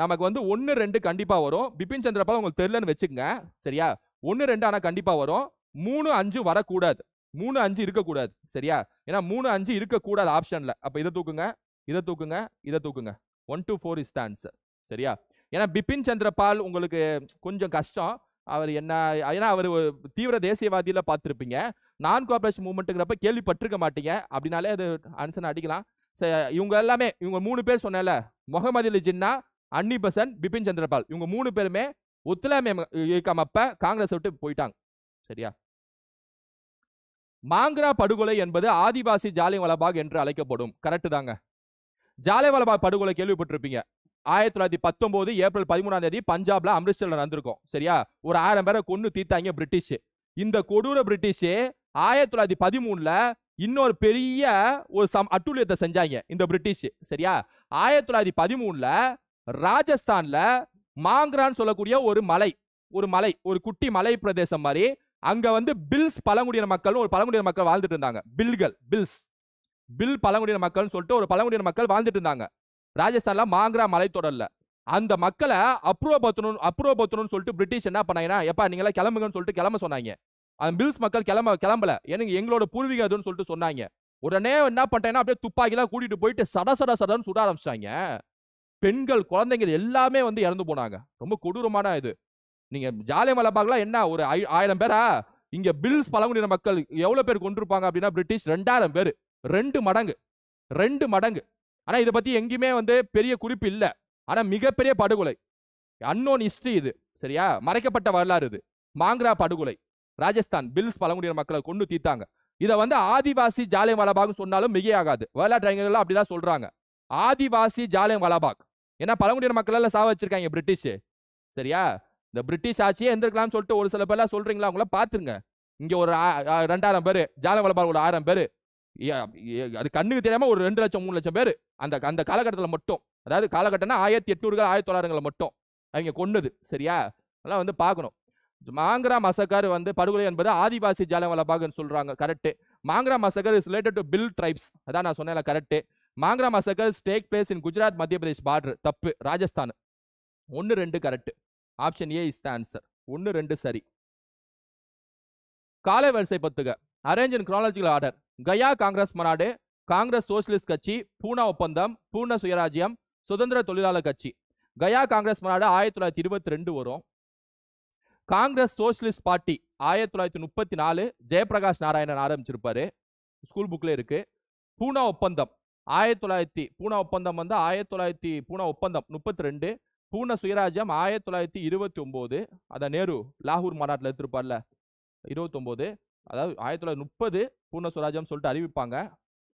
நமக்கு வந்து 1-2 கண்டிப்பா வரும். பிபின் சந்திரபால் உங்களுக்கு தெரியலன்னு வச்சுக்கங்க. சரியா? 1-2 ஆனா கண்டிப்பா வரும். 3-5 வரக்கூடாது, 3-5 இருக்கக்கூடாது. சரியா? ஏன்னா 3-5 இருக்கக்கூடாது ஆப்ஷன்ல. அப்ப இதை தூக்குங்க, இதை தூக்குங்க, இதை தூக்குங்க. 1-4 இஸ் த ஆன்சர். சரியா? ஏன்னா பிபின் சந்திரபால் உங்களுக்கு கொஞ்சம் கஷ்டம். அவர் என்ன, ஏன்னா அவர் தீவிர தேசியவாதியில பார்த்திருப்பீங்க, நான் கோஆபரேஷன் மூவ்மெண்ட்ங்கிறப்ப கேள்விப்பட்டிருக்க மாட்டீங்க. அப்படினாலே அது ஆன்சர் அடிக்கலாம். இவங்க எல்லாமே, இவங்க 3 பேர் சொன்னேன்ல, முகமது அலி ஜின்னா, அன்னி பெசன்ட், பிபின் சந்திரபால், இவங்க 3 பேருமே ஒத்துழையாமை இயக்கம் அப்ப காங்கிரஸ் விட்டு போயிட்டாங்க. சரியா? மாங்க்ரா படுகொலை என்பது ஆதிவாசி ஜாலியன்வாலாபாக் என்று அழைக்கப்படும். கரெக்ட் தாங்க. ஜாலியன்வாலாபாக் படுகொலை கேள்விப்பட்டிருப்பீங்க. 1919 ஏப்ரல் 13ஆம் தேதி பஞ்சாப்ல அம்ரிட்சர்ல நடந்திருக்கும். சரியா? ஒரு 1000 பேரை கொன்னு தீத்தாங்க பிரிட்டிஷ். இந்த கொடூர பிரிட்டிஷ் 1913ல இன்னொரு பெரிய ஒரு அட்டூழியத்தை செஞ்சாங்க இந்த பிரிட்டிஷ். சரியா? 1913ல ராஜஸ்தான்ல மாங்க்ரான்னு சொல்லக்கூடிய ஒரு மலை, ஒரு குட்டி மலை பிரதேசம் மாதிரி, அங்க வந்து பில்ஸ் பழங்குடியின மக்கள், ஒரு பழங்குடியின மக்கள் வாழ்ந்துட்டு இருந்தாங்க. பில் பழங்குடியின மக்கள் சொல்லிட்டு ஒரு பழங்குடியின மக்கள் வாழ்ந்துட்டு இருந்தாங்க ராஜஸ்தான்ல மாங்க்ரா மலைத்தொடர்ல. அந்த மக்களை அப்ரூவப்படுத்தணும்னு சொல்லிட்டு பிரிட்டிஷ் என்ன பண்ணாங்கன்னா, எப்பா நீங்க எல்லாம் கிளம்புங்கன்னு சொல்லிட்டு கிளம்ப சொன்னாங்க. அந்த பில்ஸ் மக்கள் கிளம்பல, எனக்கு எங்களோட பூர்வீகம் அதுன்னு சொல்லிட்டு சொன்னாங்க. உடனே என்ன பண்ணிட்டாங்கன்னா, அப்படியே துப்பாக்கிலாம் கூட்டிட்டு போயிட்டு சடன்னு சுட ஆரம்பிச்சாங்க. பெண்கள், குழந்தைங்க எல்லாமே வந்து இறந்து போனாங்க. ரொம்ப கொடூரமான இது. நீங்க ஜாலியன்வாலாபாக்லாம் என்ன ஒரு 1000 பேரா? இங்க பில்ஸ் பழங்குடியின மக்கள் எவ்வளவு பேர் கொண்டிருப்பாங்க அப்படின்னா பிரிட்டிஷ் 2000 பேர், 2 மடங்கு. ஆனா இதை பத்தி எங்கேயுமே வந்து பெரிய குறிப்பு இல்ல. ஆனா மிகப்பெரிய படுகொலை, அன்னோன் ஹிஸ்டரி இது. சரியா? மறைக்கப்பட்ட வரலாறு இது. மாங்க்ரா படுகொலை, ராஜஸ்தான் பில்ஸ் பழங்குடியின மக்களை கொண்டு தீத்தாங்க. இதை வந்து ஆதிவாசி ஜாலியன்வாலாபாக் சொன்னாலும் மிகையாகாது. வரலாற்று அறிஞர்கள் அப்படிதான் சொல்றாங்க, ஆதிவாசி ஜாலியன்வாலாபாக். ஏன்னா பழங்குடியின மக்கள் எல்லாம் சாவ வச்சிருக்காங்க பிரிட்டிஷ். சரியா? இந்த பிரிட்டிஷ் ஆட்சியே எந்திருக்கலாம்னு சொல்லிட்டு ஒரு சில பேர்லாம் சொல்றீங்களா, அவங்கள பாத்துருங்க. இங்க ஒரு 2000 பேரு, ஜாலியன்வாலாபாக் ஒரு 1000 பேரு, அது கண்ணுக்கு தெரியாம ஒரு 2 லட்சம் 3 லட்சம் பேரு அந்த காலகட்டத்தில் மட்டும். அதாவது காலகட்டம்னா 1800 1900 மட்டும் அவங்க கொன்னது. சரியா? அதெல்லாம் வந்து பார்க்கணும். மாங்க்ரா மசக்கர் வந்து படுகொலை என்பது ஆதிவாசி ஜாலியன்வாலாபாக் சொல்றாங்க. Correct. Mangarh massacre is related to Bhil tribes. அதான் நான் சொன்னேன்ல, correct. Mangarh massacre take place in Gujarat Madhya Pradesh border. தப்பு. Rajasthan. 1-2 correct. Option A is the answer. 1-2 சரி. காலை வரிசை பத்துக. Arrange in chronological order. Gaya Congress மாநாடு, காங்கிரஸ் சோசியலிஸ்ட் கட்சி, பூனா ஒப்பந்தம், பூர்ண சுயராஜ்யம், சுதந்திர தொழிலாளர் கட்சி. கயா காங்கிரஸ் மாநாடு 1922 வரும். காங்கிரஸ் சோசியலிஸ்ட் பார்ட்டி 1934 ஜெயபிரகாஷ் நாராயணன் ஆரம்பிச்சிருப்பாரு, ஸ்கூல் புக்ல இருக்கு. பூனா ஒப்பந்தம் 1900, பூனா ஒப்பந்தம் வந்து 1900, பூனா ஒப்பந்தம் 32, பூர்ண சுயராஜ்யம் 1929. அத நேரு லாகூர் மாநாட்டில் எடுத்திருப்பார்ல 29. அதாவது 1930 பூர்ண சுயராஜ்யம் சொல்லிட்டு அறிவிப்பாங்க.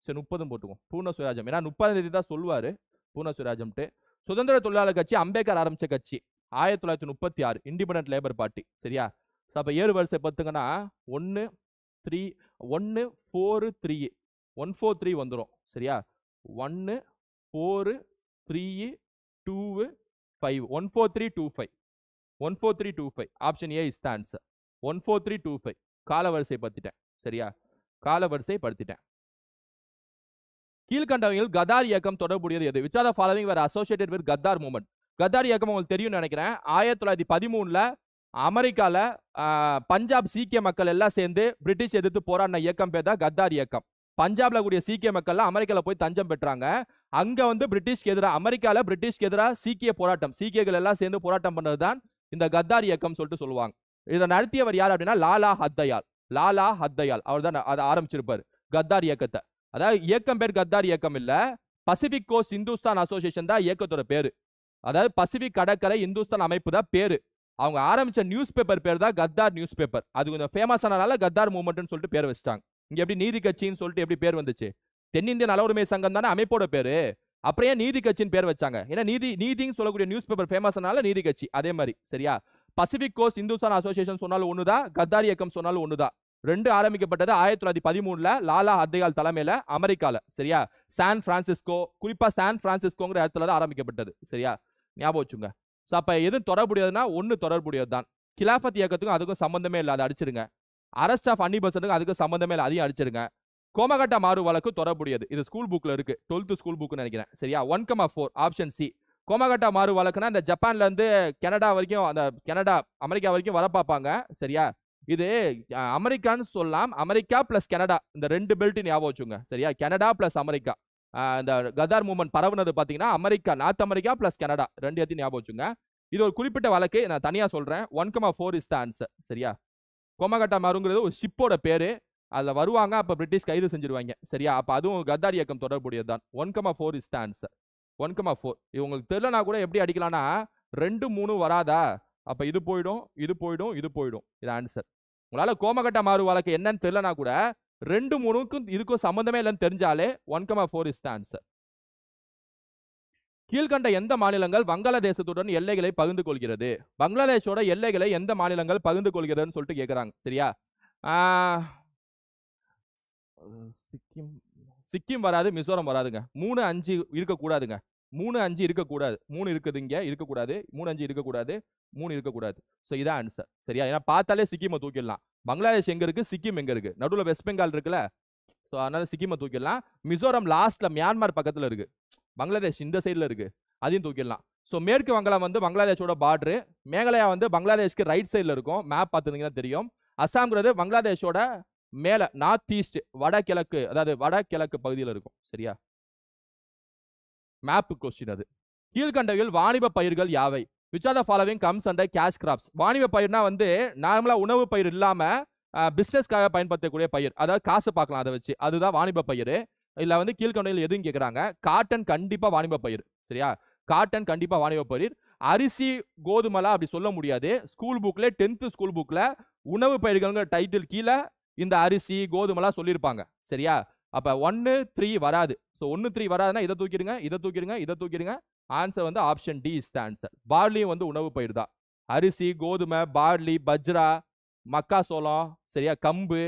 சரி 30 போட்டுக்கும் பூர்ண சுயராஜ்யம், ஏன்னா 30ஆம் தேதி தான் சொல்லுவாரு பூர்ண சுயராஜ்யம்ட்டு. சுதந்திர தொழிலாளர் கட்சி அம்பேத்கர் ஆரம்பிச்ச கட்சி 1936 இண்டிபெண்டன்ட் லேபர் பார்ட்டி. சரியா? அப்ப 7 வரிசை பார்த்துங்கன்னா 1 3 1 4 3 143 வந்துடும். சரியா? 1 4 3 2 5 14325 14325. Option A is the answer. 14325 கால வரிசை படுத்திட்டேன். சரியா? கால வரிசை படுத்திட்டேன். கீழ்கண்டவர்கள் கதார் இயக்கம் தொடர்புடையது எது? which are the following were associated with Qatar movement? Qatar இயக்கம் உங்களுக்கு தெரியும் நினைக்கிறேன். 1913ல அமெரிக்கால பஞ்சாப் சீக்கிய மக்கள் எல்லாம் சேர்ந்து பிரிட்டிஷ் எதிர்த்து போராடின இயக்கம் பேர் தான் கத்தார் இயக்கம். பஞ்சாப்ல கூடிய சீக்கிய மக்கள் அமெரிக்கால போய் தஞ்சம் பெற்றாங்க. அங்க வந்து பிரிட்டிஷ்க்கு எதிராக, அமெரிக்கால பிரிட்டிஷ்க்கு எதிராக சீக்கிய போராட்டம், சீக்கியர்கள் எல்லாம் சேர்ந்து போராட்டம் பண்ணதுதான் இந்த கத்தார் இயக்கம் சொல்லிட்டு சொல்லுவாங்க. இதை நடத்தியவர் யார் அப்படின்னா லாலா ஹர்தயால். அவர் தான் அதை ஆரம்பிச்சிருப்பாரு கத்தார் இயக்கத்தை. அதாவது இயக்கம் பேர் கத்தார் இயக்கம் இல்ல, பசிபிக் கோஸ்ட் இந்துஸ்தான் அசோசியேஷன் தான் இயக்கத்தோட பேரு. அதாவது பசிபிக் கடற்கரை இந்துஸ்தான் அமைப்பு தான் பேரு. அவங்க ஆரம்பிச்ச நியூஸ் பேப்பர் பேர் தான் கத்தார் நியூஸ் பேப்பர். அது கொஞ்சம் ஃபேமஸ் ஆனனால கத்தார் மூவ்மெண்ட்னு சொல்லிட்டு பேர் வச்சிட்டாங்க. இங்க எப்படி நீதி கட்சின்னு சொல்லிட்டு எப்படி பேர் வந்துச்சு? தென்னிந்திய நல உரிமை சங்கம் தானே அமைப்போட பேரு. அப்புறம் ஏன் நீதி கட்சின்னு பேர் வச்சாங்க? ஏன்னா நீதின்னு சொல்லக்கூடிய நியூஸ் பேப்பர் ஃபேமஸ்னால நீதி கட்சி. அதே மாதிரி சரியா? பசிபிக் கோஸ்ட் இந்துஸ்தான் அசோசியேஷன் சொன்னாலும் ஒண்ணுதான், கத்தாரி இயக்கம் சொன்னாலும் ஒண்ணுதான். ரெண்டு ஆரம்பிக்கப்பட்டது 1913ல லாலா ஹர்தயால் தலைமையில அமெரிக்கால. சரியா? சான் பிரான்சிஸ்கோ, குறிப்பா சான் பிரான்சிஸ்கோங்கிற இடத்துல தான் ஆரம்பிக்கப்பட்டது. சரியா? ஞாபகம் வச்சுங்க. அப்ப எது தொடர்புடையதுன்னா ஒன்னு தொடர்புடையது தான். கிலாஃபத் இயக்கத்துக்கும் அதுக்கும் சம்பந்தமே இல்லை, அதை அடிச்சிருங்க. அரெஸ்ட் ஆஃப் அன்னி பெசன்ட்டுக்கும் அதுக்கும் சம்பந்தமே இல்லை, அதையும் அடிச்சிருங்க. கோமகட்டா மாறு வழக்கு தொடர்புடையது. இது ஸ்கூல் புக்ல இருக்கு, 12th ஸ்கூல் புக்னு நினைக்கிறேன். சரியா? 1,4 ஆப்ஷன் சி. கோமகட்டா மாறு வழக்குனா இந்த ஜப்பான்ல இருந்து கனடா வரைக்கும், அந்த கனடா அமெரிக்கா வரைக்கும் வர பார்ப்பாங்க. சரியா? இது அமெரிக்கான்னு சொல்லலாம், அமெரிக்கா பிளஸ் கனடா, இந்த ரெண்டு பெல்ட் ஞாபகம் வச்சுங்க. சரியா? Canada plus America. இந்த கதார் மூவ்மெண்ட் பரவுனது பாத்தீங்கன்னா America, north America plus Canada, ரெண்டு இடத்தையும் ஞாபகம் வச்சுங்க. இது ஒரு குறிப்பிட்ட வழக்கு, நான் தனியா சொல்றேன். 1,4 இஸ் த ஆன்சர். சரியா? கோமகட்டா மாறுங்கிறது ஒரு ஷிப்போட பேரு, அதுல வருவாங்க, அப்ப பிரிட்டிஷ் கைது செஞ்சிருவாங்க. சரியா? அப்ப அதுவும் கத்தார் இயக்கம் தொடர்புடையதுதான். 1,4 இஸ் த ஆன்சர். 1,4. இது உங்களுக்கு தெரியலனா கூட எப்படி அடிக்கலாம்னா 2, 3 வராதா, அப்ப இது போயிடும், இது போயிடும், இது போயிடும். இது ஆன்சர். உங்களால கோமகட்டா மாறு வழக்கு என்னன்னு தெரியலனா கூட 2, 3க்கும் இதுக்கும் சம்பந்தமே இல்லைன்னு தெரிஞ்சாலே 1,4 இஸ் த ஆன்சர். கீழ்கண்ட எந்த மாநிலங்கள் வங்காளதேசத்துடன் எல்லைகளை பகிர்ந்து கொள்கிறது? பங்களாதேஷோட எல்லைகளை எந்த மாநிலங்கள் பகிர்ந்து கொள்கிறதுன்னு சொல்லிட்டு கேட்குறாங்க. சரியா? சிக்கிம் வராது, மிசோரம் வராதுங்க. 3, 5 இருக்கக்கூடாதுங்க. 3, 5 இருக்கக்கூடாது. 3 இருக்குது, இங்க இருக்கக்கூடாது. 3, 5 இருக்கக்கூடாது. 3 இருக்கக்கூடாது. ஸோ இதான் ஆன்சர். சரியா? ஏன்னா பார்த்தாலே சிக்கிமை தூக்கிடலாம். பங்களாதேஷ் எங்க இருக்கு, சிக்கிம் எங்க இருக்கு? நடுவில் வெஸ்ட் பெங்கால் இருக்குல்ல, ஸோ அதனால சிக்கிமை தூக்கிடலாம். மிசோரம் லாஸ்ட்ல மியான்மர் பக்கத்தில் இருக்கு, பங்களாதேஷ் இந்த சைடில் இருக்கு, அதையும் தூக்கிடலாம். ஸோ மேற்கு வங்காளம் வந்து பங்களாதேஷோட பார்டரு, மேகாலயா வந்து பங்களாதேஷ்க்கு ரைட் சைடில் இருக்கும். மேப் பார்த்துருந்தீங்கன்னா தெரியும். அஸ்ஸாம்ங்கிறது பங்களாதேஷோட மேல நார்த் ஈஸ்ட், வடகிழக்கு, அதாவது வடகிழக்கு பகுதியில் இருக்கும். சரியா? மேப் கொஸ்டின் அது. கீழ்கண்டவில் வாணிப பயிர்கள் யாவை? Which are the following comes under cash crops? வாணிப பயிர்னா வந்து நார்மலா உணவு பயிர் இல்லாம பிசினஸ்க்காக பயன்படுத்தக்கூடிய பயிர், அதாவது காசு பார்க்கலாம் அதை வச்சு, அதுதான் வாணிப பயிர். இல்ல வந்து கீழ்கண்டவில் எதுவும் கேட்குறாங்க. காட்டன் கண்டிப்பா வாணிப பயிர். சரியா? காட்டன் கண்டிப்பா வாணிப பயிர். அரிசி, கோதுமலா அப்படி சொல்ல முடியாது. ஸ்கூல் புக்ல 10th ஸ்கூல் புக்ல உணவு பயிர்கள்ங்கிற டைட்டில் கீழே இந்த அரிசி, கோதுமலா சொல்லியிருப்பாங்க. சரியா? அப்ப 1, 3 வராது. ஸோ 1, 3 வராதுன்னா இதை தூக்கிடுங்க, இதை தூக்கிடுங்க, இதை தூக்கிடுங்க. ஆன்சர் வந்து option D is the answer. பார்லியும் வந்து உணவு பயிர் தான். அரிசி, கோதுமை, பார்லி, பஜ்ரா, மக்காசோளம், சரியா, கம்பு,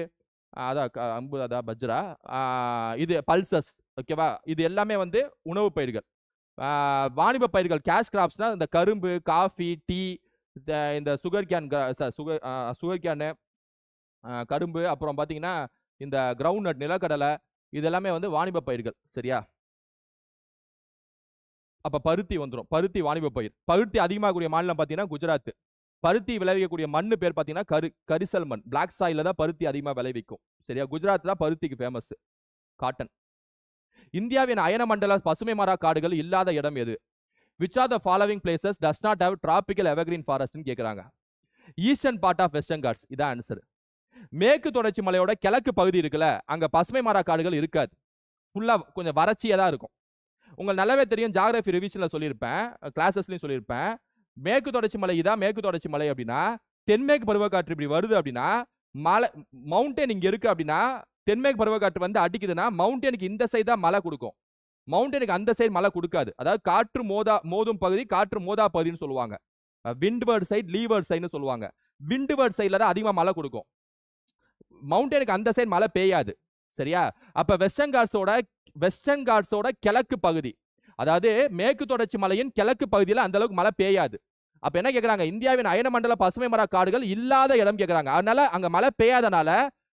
அதான் கம்பு, அதான் பஜ்ரா, இது பல்சஸ், ஓகேவா? இது எல்லாமே வந்து உணவு பயிர்கள். வாணிப பயிர்கள் கேஷ் கிராப்ஸ்னா இந்த கரும்பு, காஃபி, டீ, இந்த சுகர் கேன், சுகர் கேனு, கரும்பு, அப்புறம் பார்த்தீங்கன்னா இந்த கிரவுண்ட் நட், நிலக்கடலை, இது எல்லாமே வந்து வாணிப பயிர்கள். சரியா? அப்ப பருத்தி வந்துடும். பருத்தி வாணிப பயிர். பருத்தி அதிகமாகக்கூடிய மாநிலம் பார்த்தீங்கன்னா குஜராத். பருத்தி விளைவிக்கக்கூடிய மண்ணு பேர் பார்த்தீங்கன்னா கரிசல் மண், பிளாக் சாயில தான் பருத்தி அதிகமாக விளைவிக்கும். சரியா? குஜராத் தான் பருத்திக்கு ஃபேமஸ். காட்டன். இந்தியாவின் அயனமண்டல பசுமை மர காடுகள் இல்லாத இடம் எது? Which are the following places does not have tropical evergreen ஃபாரஸ்ட்னு கேட்குறாங்க. Eastern part of western Ghats, இதான் ஆன்சர். மேற்கு தொடர்ச்சி மலையோட கிழக்கு பகுதி இருக்குல்ல, அங்க பசுமை மர காடுகள் இருக்காது. ஃபுல்லா கொஞ்சம் வறட்சியா தான் இருக்கும். உங்களுக்கு நல்லாவே தெரியும், ஜியாகிரபி ரிவிஷன்ல சொல்லியிருப்பேன், கிளாஸஸ்லயும் சொல்லியிருப்பேன். மேற்கு தொடர்ச்சி மலை இதான் மேற்கு தொடர்ச்சி மலை அப்படின்னா, தென்மேற்கு பருவக்காற்று இப்படி வருது அப்படின்னா, மலை மவுண்டன் இங்க இருக்கு அப்படின்னா, தென்மேற்கு பருவக்காற்று வந்து அடிக்குதுன்னா மவுண்டனுக்கு இந்த சைடு தான் மழை கொடுக்கும், மவுண்டனுக்கு அந்த சைடு மழை கொடுக்காது. அதாவது காற்று மோதும் பகுதி, காற்று மோதா பகுதின்னு சொல்லுவாங்க. விண்ட்வர்ட் சைடு, லீவர்ட் சைடுன்னு சொல்லுவாங்க. விண்ட்வர்ட் சைடுல தான் அதிகமாக மழை கொடுக்கும், மவுண்டனுக்கு அந்த சைடு மழை பெய்யாது. சரியா? அப்ப வெஸ்டர்ன் காட்ஸோட கிழக்கு பகுதி, அதாவது மேற்கு தொடர்ச்சி மலையின் கிழக்கு பகுதியில் அந்த அளவுக்கு மழை பெய்யாது. அப்ப என்ன கேட்கறாங்க? இந்தியாவின் அயனமண்டல பசுமை மர காடுகள் இல்லாத இடம் கேட்கறாங்க. அதனால அங்க மழை பெய்யாதனால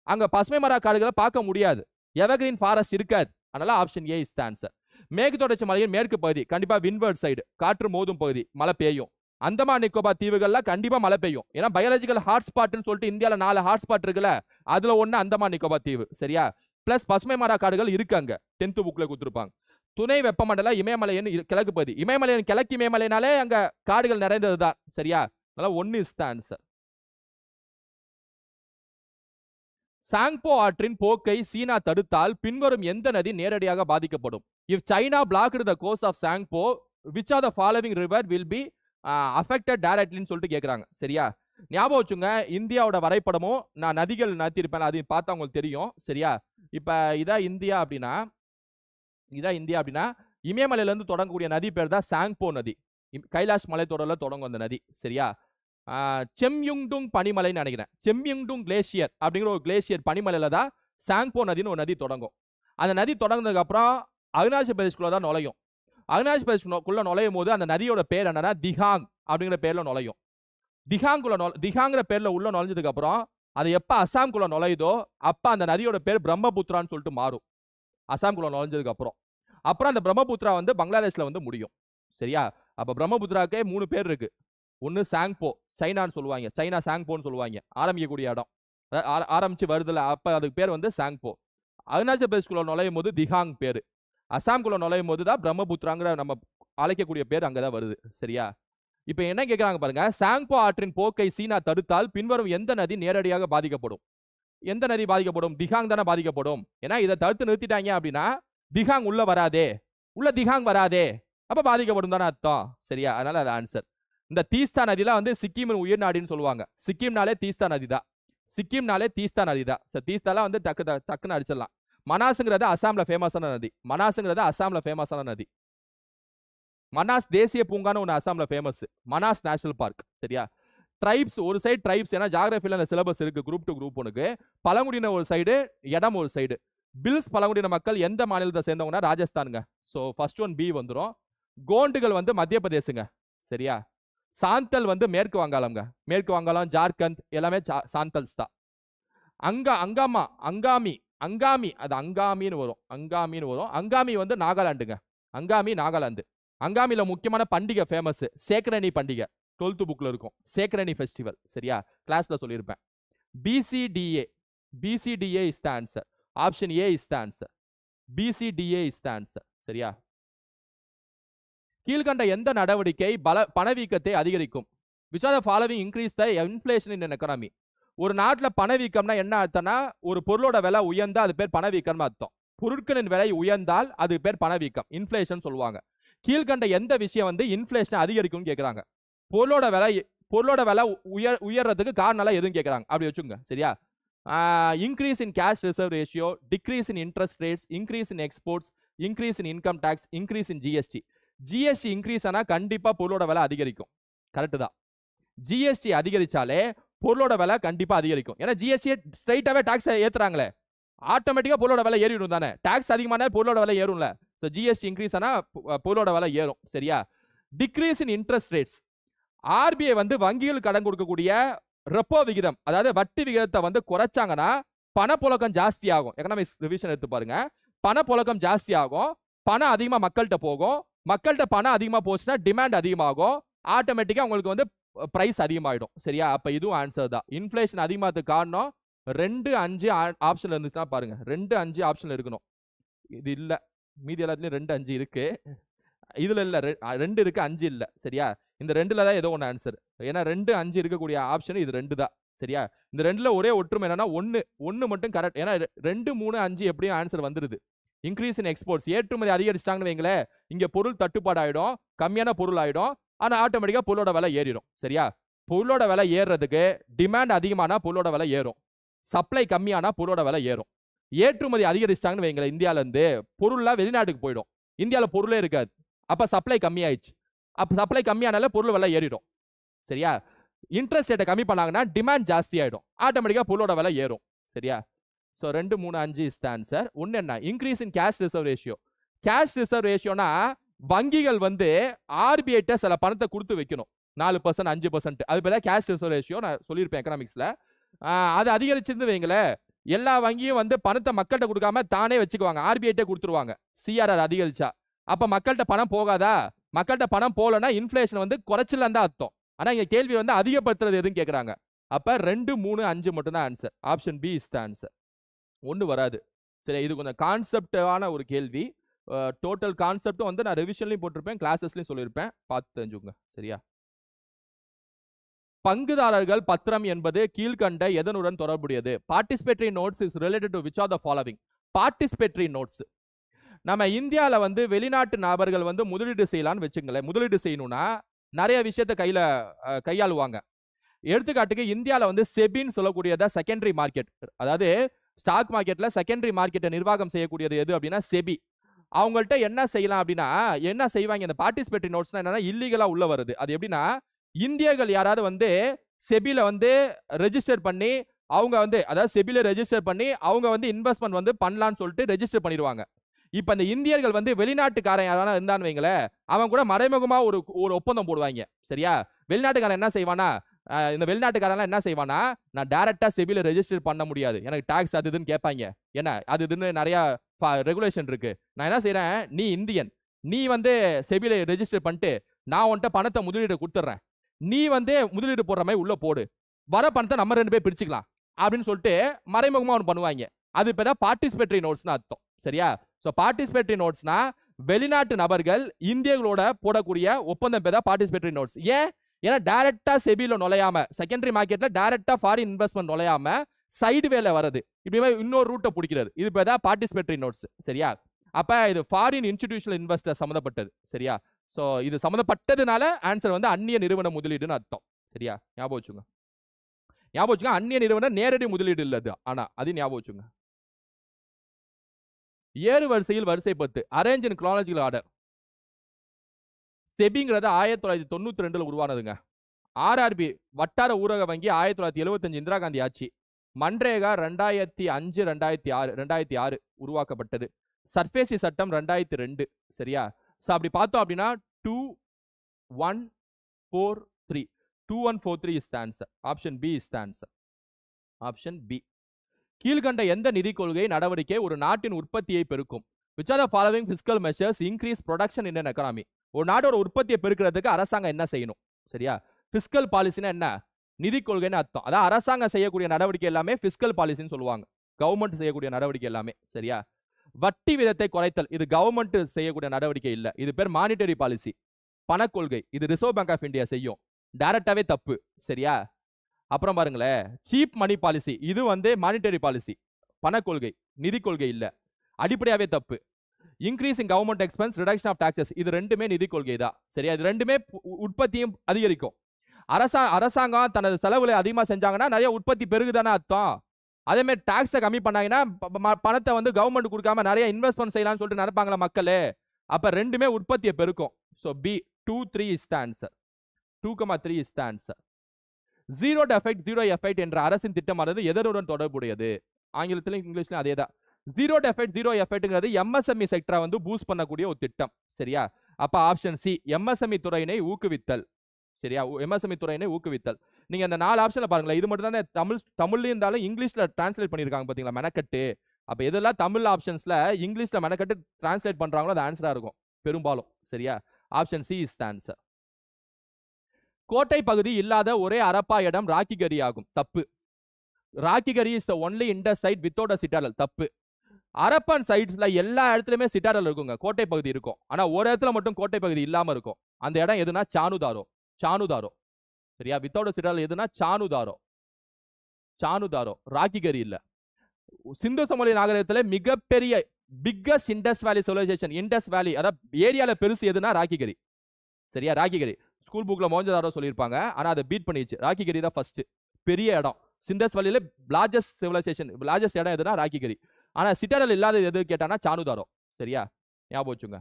அங்க பசுமை மர காடுகளை பார்க்க முடியாது, எவர்கிரீன் ஃபாரஸ்ட் இருக்காது. அதனால option A is the answer. மேற்கு தொடர்ச்சி மலையின் மேற்கு பகுதி கண்டிப்பா விண்ட்வர்ட் சைடு, காற்று மோதும் பகுதி, மழை பெய்யும். அந்தமான் நிக்கோபார் தீவுகள்ல கண்டிப்பா மழை பெய்யும். ஏன்னா பயாலஜிக்கல் ஹாட்ஸ்பாட்னு சொல்லிட்டு இந்தியாவில் 4 ஹாட்ஸ்பாட் இருக்குல்ல, அதுல ஒண்ணு அந்தமான் நிக்கோபார் தீவு. சரியா? பிளஸ் பசுமை மர காடுகள் இருக்கு அங்க, 10th புக்ல கொடுத்துருப்பாங்க. துணை வெப்பமண்டல இமயமலையின் கிழக்கு பகுதி, இமயமலையின் கிழக்கு இமயமலைனாலே அங்க காடுகள் நிறைந்ததுதான். சரியா? அதனால 1 இஸ் த ஆன்சர். சாங்போ ஆற்றின் போக்கை சீனா தடுத்தால் பின்வரும் எந்த நதி நேரடியாக பாதிக்கப்படும்? If China blocked the course of Tsangpo, which are the following river will be affected டைரக்ட்லின்னு சொல்லிட்டு கேட்குறாங்க. சரியா? ஞாபகம் வச்சுங்க, இந்தியாவோட வரைபடமும் நான் நதிகள் நடத்திருப்பேன், அதையும் பார்த்தா உங்களுக்கு தெரியும். சரியா? இப்ப இதான் இந்தியா அப்படின்னா, இமயமலையில இருந்து தொடங்கக்கூடிய நதி பேர் தான் சாங்போ நதி. கைலாஷ் மலைத்தொடர்ல தொடங்கும் அந்த நதி. சரியா? செம்யுங்டுங் பனிமலைன்னு நினைக்கிறேன். செம்யுங்டுங் கிளேசியர் அப்படிங்கிற ஒரு கிளேசியர் பனிமலையில தான் சாங்போ நதின்னு ஒரு நதி தொடங்கும். அந்த நதி தொடங்கினதுக்கு அப்புறம் அருணாச்சல் பிரதேஷ்குள்ள தான் நுழையும். அருணாச்சல் பிரதேஷ்குள்ள நுழையும் போது அந்த நதியோட பேர் என்னன்னா திஹாங் அப்படிங்கிற பேர்ல நுழையும். திஹாங்கிற பேர்ல உள்ள நுழைஞ்சதுக்கு அப்புறம் அது எப்ப அசாம்குள்ள நுழையுதோ அப்ப அந்த நதியோட பேர் பிரம்மபுத்திரான்னு சொல்லிட்டு மாறும். அசாம்குள்ள நுழைஞ்சதுக்கு அப்புறம் அந்த பிரம்மபுத்திரா வந்து பங்களாதேஷ்ல வந்து முடியும். சரியா? அப்ப பிரம்மபுத்திராக்கே 3 பேர் இருக்கு. ஒன்னு சாங்போ, சைனான்னு சொல்லுவாங்க. சைனா சாங்போன்னு சொல்லுவாங்க. ஆரம்பிக்கக்கூடிய இடம் ஆரம்பிச்சு வருதுல, அப்ப அதுக்கு பேர் வந்து சாங்போ. அருணாச்சல் பிரதேஷ்குள்ள நுழையும் போது திஹாங் பேரு. அசாம்குள்ள நுழையும் போது தான் பிரம்மபுத்திராங்கிற நம்ம அழைக்கக்கூடிய பேர் அங்கதான் வருது. சரியா? இப்ப என்ன கேட்கறாங்க பாருங்க, சாங்போ ஆற்றின் போக்கை சீனா தடுத்தால் பின்வரும் எந்த நதி நேரடியாக பாதிக்கப்படும்? எந்த நதி பாதிக்கப்படும்? திஹாங் தானே பாதிக்கப்படும். ஏன்னா இதை தடுத்து நிறுத்திட்டாங்க அப்படின்னா திஹாங் உள்ள வராதே, உள்ள திஹாங் வராதே, அப்ப பாதிக்கப்படும் தானே அர்த்தம். சரியா? அதனால அது ஆன்சர். இந்த தீஸ்தா நதிலாம் வந்து சிக்கிமின் உயிர் நாடின்னு சொல்லுவாங்க. சிக்கிம்னாலே தீஸ்தா நதி தான். சிக்கிம்னாலே தீஸ்தா நதி தான். தீஸ்தாலாம் வந்து டக்குன்னு அடிச்சிடலாம். மனாஸ்ங்கிறது அசாம்ல ஃபேமஸான நதி. மனாஸ்ங்கிறது அசாம்ல ஃபேமஸான நதி. மனாஸ் தேசிய பூங்கான்னு ஒன்று அசாம்ல ஃபேமஸ். Manas national park. சரியா? ட்ரைப்ஸ் ஒரு சைடு ட்ரைப்ஸ், ஏன்னா ஜாகிரபியில் அந்த சிலபஸ் இருக்கு குரூப் 2 குரூப் 1க்கு. பழங்குடியின ஒரு சைடு, இடம் ஒரு சைடு. பில்ஸ் பழங்குடியின மக்கள் எந்த மாநிலத்தை சேர்ந்தவங்கன்னா ராஜஸ்தானுங்க. ஸோ ஃபர்ஸ்ட் ஒன் பி வந்துடும். கோண்டுகள் வந்து மத்திய பிரதேசுங்க. சரியா? சாந்தல் வந்து மேற்கு வங்காளம்ங்க. மேற்கு வங்காளம், ஜார்க்கண்ட் எல்லாமே சாந்தல்ஸ் தான். அங்காமி அது அங்காமின்னு வரும். அங்காமி வந்து நாகாலாண்டுங்க. நாகாலாந்து. அங்காமில முக்கியமான பண்டிகை ஃபேமஸ் சேக்ரணி பண்டிகை. 12th புக்ல இருக்கும் சேக்ரணி ஃபெஸ்டிவல். சரியா? கிளாஸ்ல சொல்லியிருப்பேன். BCDA is the answer. Option A is the answer. BCDA is the answer. சரியா? கீழ்கண்ட எந்த நடவடிக்கை பணவீக்கத்தை அதிகரிக்கும்? which are the following increase the inflation in an economy? ஒரு நாட்டில் பணவீக்கம்னா என்ன அர்த்தம்னா, ஒரு பொருளோட விலை உயர்ந்தா அது பேர் பணவீக்கம் அர்த்தம். பொருட்களின் விலை உயர்ந்தால் அது பேர் பணவீக்கம், இன்ஃப்ளேஷன் சொல்லுவாங்க. கீழ்கண்ட எந்த விஷயம் வந்து இன்ஃப்ளேஷன் அதிகரிக்கும் கேட்கறாங்க. பொருளோட விலை உயர்றதுக்கு காரணம் எதுவும் கேட்கறாங்க. அப்படி வச்சுங்க. சரியா? Increase in cash reserve ratio, decrease in interest rates, increase in exports, increase in income tax, increase in GST. GST increase ஆனா கண்டிப்பா பொருளோட விலை அதிகரிக்கும். கரெக்ட் தான். ஜிஎஸ்டி அதிகரிச்சாலே பொருளோட விலை கண்டிப்பா அதிகரிக்கும். ஏன்னா ஜிஎஸ்டி ஸ்ட்ரைட்டாவே டாக்ஸ் ஏத்துறாங்களே, ஆட்டோமேட்டிக்கா பொருளோட விலை ஏறிடும் தானே. டாக்ஸ் அதிகமான பொருளோட விலை ஏறும்ல. ஸோ ஜிஎஸ்டி இன்க்ரீஸ் ஆனா பொருளோட விலை ஏறும். சரியா? Degrees in interest rates. RBI வந்து வங்கிகள் கடன் கொடுக்கக்கூடிய ரெப்போ விகிதம், அதாவது வட்டி விகிதத்தை வந்து குறைச்சாங்கன்னா பணப்புழக்கம் ஜாஸ்தி ஆகும். எக்கனாமிக்ஸ் ரிவிஷன் எடுத்து பாருங்க. பணப்புழக்கம் ஜாஸ்தி ஆகும், பணம் அதிகமா மக்கள்கிட்ட போகும். மக்கள்கிட்ட பணம் அதிகமா போச்சுன்னா டிமாண்ட் அதிகமாகும், ஆட்டோமேட்டிக்கா உங்களுக்கு வந்து பிரைஸ் அதிகமாயிடும். சரியா? அப்ப இதுவும் ஆன்சர் தான். இன்ஃப்ளேஷன் அதிகமாகிறதுக்கு காரணம் 2, 5 ஆப்ஷன் இருந்துச்சுன்னா பாருங்க. 2, 5 ஆப்ஷன் இருக்கணும். இது இல்ல, மீதி எல்லாத்துலயும் 2, 5 இருக்கு. இதுல இல்ல, 2 இருக்கு, 5 இல்ல. சரியா? இந்த 2ல தான் ஏதோ ஒன்று ஆன்சர். ஏன்னா 2, 5 இருக்கக்கூடிய ஆப்ஷன் இது 2 தான். சரியா? இந்த 2ல ஒரே ஒற்றுமை என்னன்னா 1 மட்டும் கரெக்ட். ஏன்னா 2, 3, 5 எப்படியும் ஆன்சர் வந்துருது. இன்க்ரீஸ் இன் எக்ஸ்போர்ட்ஸ், ஏற்றுமதி அதிகரிச்சிட்டாங்கன்னு வைங்களேன், இங்க பொருள் தட்டுப்பாடு ஆயிடும், கம்மியான பொருள் ஆயிடும், ஆனா ஆட்டோமேட்டிக்கா பொருளோட விலை ஏறிடும். சரியா? பொருளோட விலை ஏறுறதுக்கு டிமாண்ட் அதிகமானா பொருளோட விலை ஏறும், சப்ளை கம்மியானா பொருளோட விலை ஏறும். ஏற்றுமதி அதிகரிச்சிட்டாங்கன்னு வைங்களேன், இந்தியால இருந்து பொருள்லாம் வெளிநாட்டுக்கு போயிடும், இந்தியால பொருளே இருக்காது. அப்ப சப்ளை கம்மியாயிடுச்சு, அப்ப சப்ளை கம்மியானால பொருள் விலை ஏறிடும். சரியா? இன்ட்ரெஸ்ட் ரேட்டை கம்மி பண்ணாங்கன்னா டிமாண்ட் ஜாஸ்தி ஆயிடும், ஆட்டோமேட்டிக்கா பொருளோட விலை ஏறும். சரியா? So 2, 3, 5 is the answer. ஒன்று என்ன? Increase in cash reserve ratio. Cash reserve ரேஷியோனா வங்கிகள் வந்து ஆர்பிஐட்ட சில பணத்தை கொடுத்து வைக்கணும், 4%, 5%. அது பேர் கேஷ் ரிசர்வ் ரேஷியோ. நான் சொல்லியிருப்பேன் எக்கனாமிக்ஸ்ல. அது அதிகரிச்சிருந்து வைங்களேன், எல்லா வங்கியும் வந்து பணத்தை மக்கள்கிட்ட கொடுக்காம தானே வச்சுக்குவாங்க, ஆர்பிஐட்டே கொடுத்துருவாங்க. சிஆர்ஆர் அதிகரிச்சா அப்ப மக்கள்கிட்ட பணம் போகாதா? மக்கள்கிட்ட பணம் போலன்னா இன்ஃப்ளேஷன் வந்து குறைச்சலாம் தான் அர்த்தம். ஆனா இங்க கேள்வி வந்து அதிகப்படுத்துறது எதுன்னு கேட்கறாங்க. அப்ப 2, 3, 5 மட்டும் தான் answer. Option B is the answer. ஒன்று வராது. சரி, இது கொஞ்சம் கான்செப்டான ஒரு கேள்வி. டோட்டல் கான்செப்டும் வந்து நான் ரிவிஷன்லையும் போட்டிருப்பேன், கிளாஸஸ்லையும் சொல்லியிருப்பேன், பார்த்து தெரிஞ்சுங்க. சரியா? பங்குதாரர்கள் பத்திரம் என்பது கீழ்கண்ட எதனுடன் தொடர்புடையது? Participatory notes is related to which are the following? Participatory notes நம்ம இந்தியாவில் வந்து வெளிநாட்டு நபர்கள் வந்து முதலீடு செய்யலான்னு வச்சுங்களேன். முதலீடு செய்யணும்னா நிறைய விஷயத்த கையாளுவாங்க. எடுத்துக்காட்டுக்கு இந்தியாவில் வந்து செபின்னு சொல்லக்கூடியதா செகண்டரி மார்க்கெட், அதாவது ஸ்டாக் மார்க்கெட்ல செகண்டரி மார்க்கெட்டை நிர்வாகம் செய்யக்கூடியது எது அப்படின்னா செபி. அவங்கள்ட்ட என்ன செய்யலாம் அப்படின்னா என்ன செய்வாங்க, இந்த பார்ட்டிசிபேட்டரி நோட்ஸ்னா என்னன்னா இல்லீகலா உள்ள வருது. அது எப்படின்னா இந்தியர்கள் யாராவது வந்து செபில வந்து ரெஜிஸ்டர் பண்ணி அவங்க வந்து அதாவது செபில ரெஜிஸ்டர் பண்ணி அவங்க வந்து இன்வெஸ்ட்மெண்ட் வந்து பண்ணலாம்னு சொல்லிட்டு ரெஜிஸ்டர் பண்ணிடுவாங்க. இப்ப இந்த இந்தியர்கள் வந்து வெளிநாட்டுக்காரன் யாராவது இருந்தான்னு வைங்களேன், அவன் கூட மறைமுகமா ஒரு ஒரு ஒப்பந்தம் போடுவாங்க. சரியா? வெளிநாட்டுக்காரன் என்ன செய்வானா, இந்த வெளிநாட்டுக்காரன் என்ன செய்வானா, நான் டைரக்டா செபில ரெஜிஸ்டர் பண்ண முடியாது, எனக்கு டாக்ஸ் அது இதுன்னு கேட்பாங்க. என்ன அது இதுன்னு நிறைய ரெகுலேஷன் இருக்கு. நான் என்ன செய்யறேன், நீ இந்தியன், நீ வந்து செபில ரெஜிஸ்டர் பண்ணிட்டு நான் உன்கிட்ட பணத்தை முதலீடு கொடுத்துட்றேன், நீ வந்து முதலீடு போடுற மாதிரி உள்ள போடு, வர பணத்தை நம்ம 2 பேர் பிரிச்சுக்கலாம் அப்படின்னு சொல்லிட்டு மறைமுகமா ஒன்று பண்ணுவாங்க. அது இப்பதான் பார்ட்டிசிபேட்டரி நோட்ஸ்னு அர்த்தம். சரியா? சோ பார்ட்டிசிபேட்டரி நோட்ஸ்னா வெளிநாட்டு நபர்கள் இந்தியர்களோட போடக்கூடிய ஒப்பந்தம் பேர் தான் பார்ட்டிசிபேட்டரி நோட்ஸ். ஏன்? ஏன்னா டைரக்டா செபில நுழையாம செகண்டரி மார்க்கெட்ல டைரக்டா ஃபாரின் இன்வெஸ்ட்மெண்ட் நுழையாம சைடு வேல வருது, இப்படி இன்னொரு ரூட்டை பிடிக்கிறது, இது பேர் தான் பார்ட்டிசிபேட்டரி நோட்ஸ். சரியா? அப்ப இது ஃபாரின் இன்ஸ்டிடியூஷனல் இன்வெஸ்டர் சம்பந்தப்பட்டது. சரியா? சோ இது சம்பந்தப்பட்டதுனால ஆன்சர் வந்து அந்நிய நிறுவன முதலீடுன்னு அர்த்தம். சரியா? ஞாபகம் வச்சுங்க. ஞாபகம் வச்சுங்க, அந்நிய நிறுவன நேரடி முதலீடு இல்லது, ஆனா அது ஞாபகம் வச்சுங்க. ஏறு வரிசையில் வரிசை 10 அரேஞ்ச் இன் குரோனாலஜிக்கல் ஆர்டர். செபிங்கிறது 1992ல உருவானதுங்க. ஆர்ஆர்பி வட்டார ஊரக வங்கி 1975 இந்திரா காந்தி ஆட்சி. மன்ரேகா 2005 2006 உருவாக்கப்பட்டது. சர்ஃபேசி சட்டம் 2002. சரியா? சோ அப்படி பார்த்தோம் அப்படின்னா 2 1 4 3 2143 is the answer. Option B is the answer. Option B. கீழ்கண்ட எந்த நிதி கொள்கை நடவடிக்கை ஒரு நாட்டின் உற்பத்தியை பெருக்கும்? which are the following fiscal measures increase production in an economy? ஒரு நாட்டோட உற்பத்தியை பெருக்கிறதுக்கு அரசாங்கம் என்ன செய்யணும்? சரியா? பிஸ்கல் பாலிசினா என்ன? நிதி கொள்கைன்னு அர்த்தம். அதாவது அரசாங்கம் செய்யக்கூடிய நடவடிக்கை எல்லாமே பிஸ்கல் பாலிசின்னு சொல்லுவாங்க. கவர்மெண்ட் செய்யக்கூடிய நடவடிக்கை எல்லாமே. சரியா? வட்டி விதத்தை குறைத்தல், இது கவர்மெண்ட் செய்யக்கூடிய நடவடிக்கை இல்ல, இது பேர் மானிட்டரி பாலிசி, பணக்கொள்கை. இது ரிசர்வ் பேங்க் ஆஃப் இந்தியா செய்யும், டைரக்டாவே தப்பு. சரியா? அப்புறம் பாருங்களேன், சீப் மணி பாலிசி, இது வந்து மானிட்டரி பாலிசி, பணக்கொள்கை, நிதி கொள்கை இல்ல, அடிப்படையாவே தப்பு. Increasing government expense, reduction of taxes, இது ரெண்டுமே நிதி கொள்கை தான். சரியா? இது ரெண்டுமே உற்பத்தியும் அதிகரிக்கும். அரசாங்கம் தனது செலவுகளை அதிகமா செஞ்சாங்கன்னா நிறைய உற்பத்தி பெருகுதானே அர்த்தம். அதே மாதிரி டாக்ஸை கம்மி பண்ணாங்கன்னா பணத்தை வந்து கவர்மெண்ட் கொடுக்காம நிறைய இன்வெஸ்ட்மெண்ட் செய்யலாம்னு சொல்லிட்டு நினைப்பாங்களா மக்களே. அப்ப ரெண்டுமே உற்பத்தியை பெருக்கும். So B 2 3 is the answer. 2,3 is the answer. Zero defect zero effect என்ற அரசின் திட்டமானது எதனுடன் தொடர்புடையது? ஆங்கிலத்திலும் இங்கிலீஷ்லயும் அதே தான். ஜீரோ டெஃபெக்ட் ஜீரோ எஃபெக்ட்ங்கிறது எம்எஸ்எம்இ செக்டரை வந்து பூஸ்ட் பண்ணக்கூடிய ஒரு திட்டம். சரியா? அப்ப ஆப்ஷன் சி, எம்எஸ்எம்இ துறையினை ஊக்குவித்தல். சரியா? எம்எஸ்எம்இ துறையினை ஊக்குவித்தல். நீங்க அந்த 4 ஆப்ஷன்ல பாருங்களேன், இது மட்டும் தானே தமிழ்ல இருந்தாலும் இங்கிலீஷ்ல டிரான்ஸ்லேட் பண்ணிருக்காங்க பாத்தீங்களா, மெனக்கட்டு. அப்ப எதெல்லாம் தமிழ் ஆப்ஷன்ஸ்ல இங்கிலீஷ்ல மெனக்கட்டு டிரான்ஸ்லேட் பண்றாங்களோ அது ஆன்சரா இருக்கும் பெரும்பாலும். சரியா? Option C is the answer. கோட்டை பகுதி இல்லாத ஒரே அரப்பா இடம் ராக்கிகரி ஆகும். தப்பு. Rakhigarhi is the only Indus site without a citadel. தப்பு. அரப்பன் சைட்ஸ்ல எல்லா இடத்துலயுமே சிட்டாடல் இருக்குங்க, கோட்டை பகுதி இருக்கும். ஆனா ஒரு இடத்துல மட்டும் கோட்டை பகுதி இல்லாம இருக்கும். அந்த இடம் எதுனா சானுதாரோ. சானுதாரோ. சரியா? வித்தவுட் சிட்டாடல் எதுனா சானுதாரோ. சானுதாரோ, ராக்கிகரி இல்ல. சிந்து சமவெளி நாகரிகத்துல மிகப்பெரிய பிக்கஸ்ட் இண்டஸ் வேலி சிவிலைசேஷன், இண்டஸ் வேலி, அதாவது ஏரியால பெருசு எதுனா ராக்கிகரி. சரியா? ராக்கிகரி. ஸ்கூல் புக்ல மோஞ்சதாரோ சொல்லியிருப்பாங்க, ஆனா அதை பீட் பண்ணிடுச்சு. ராக்கிகரி தான் ஃபர்ஸ்ட் பெரிய இடம். சிண்டஸ் வேலியில லார்ஜஸ்ட் சிவிலைசேஷன், லார்ஜஸ்ட் இடம் எதுனா ராக்கிகரி. ஆனா சிட்டாடல் இல்லாத எது கேட்டானா சானுதாரோ. சரியா? ஞாபகம் வச்சுங்க.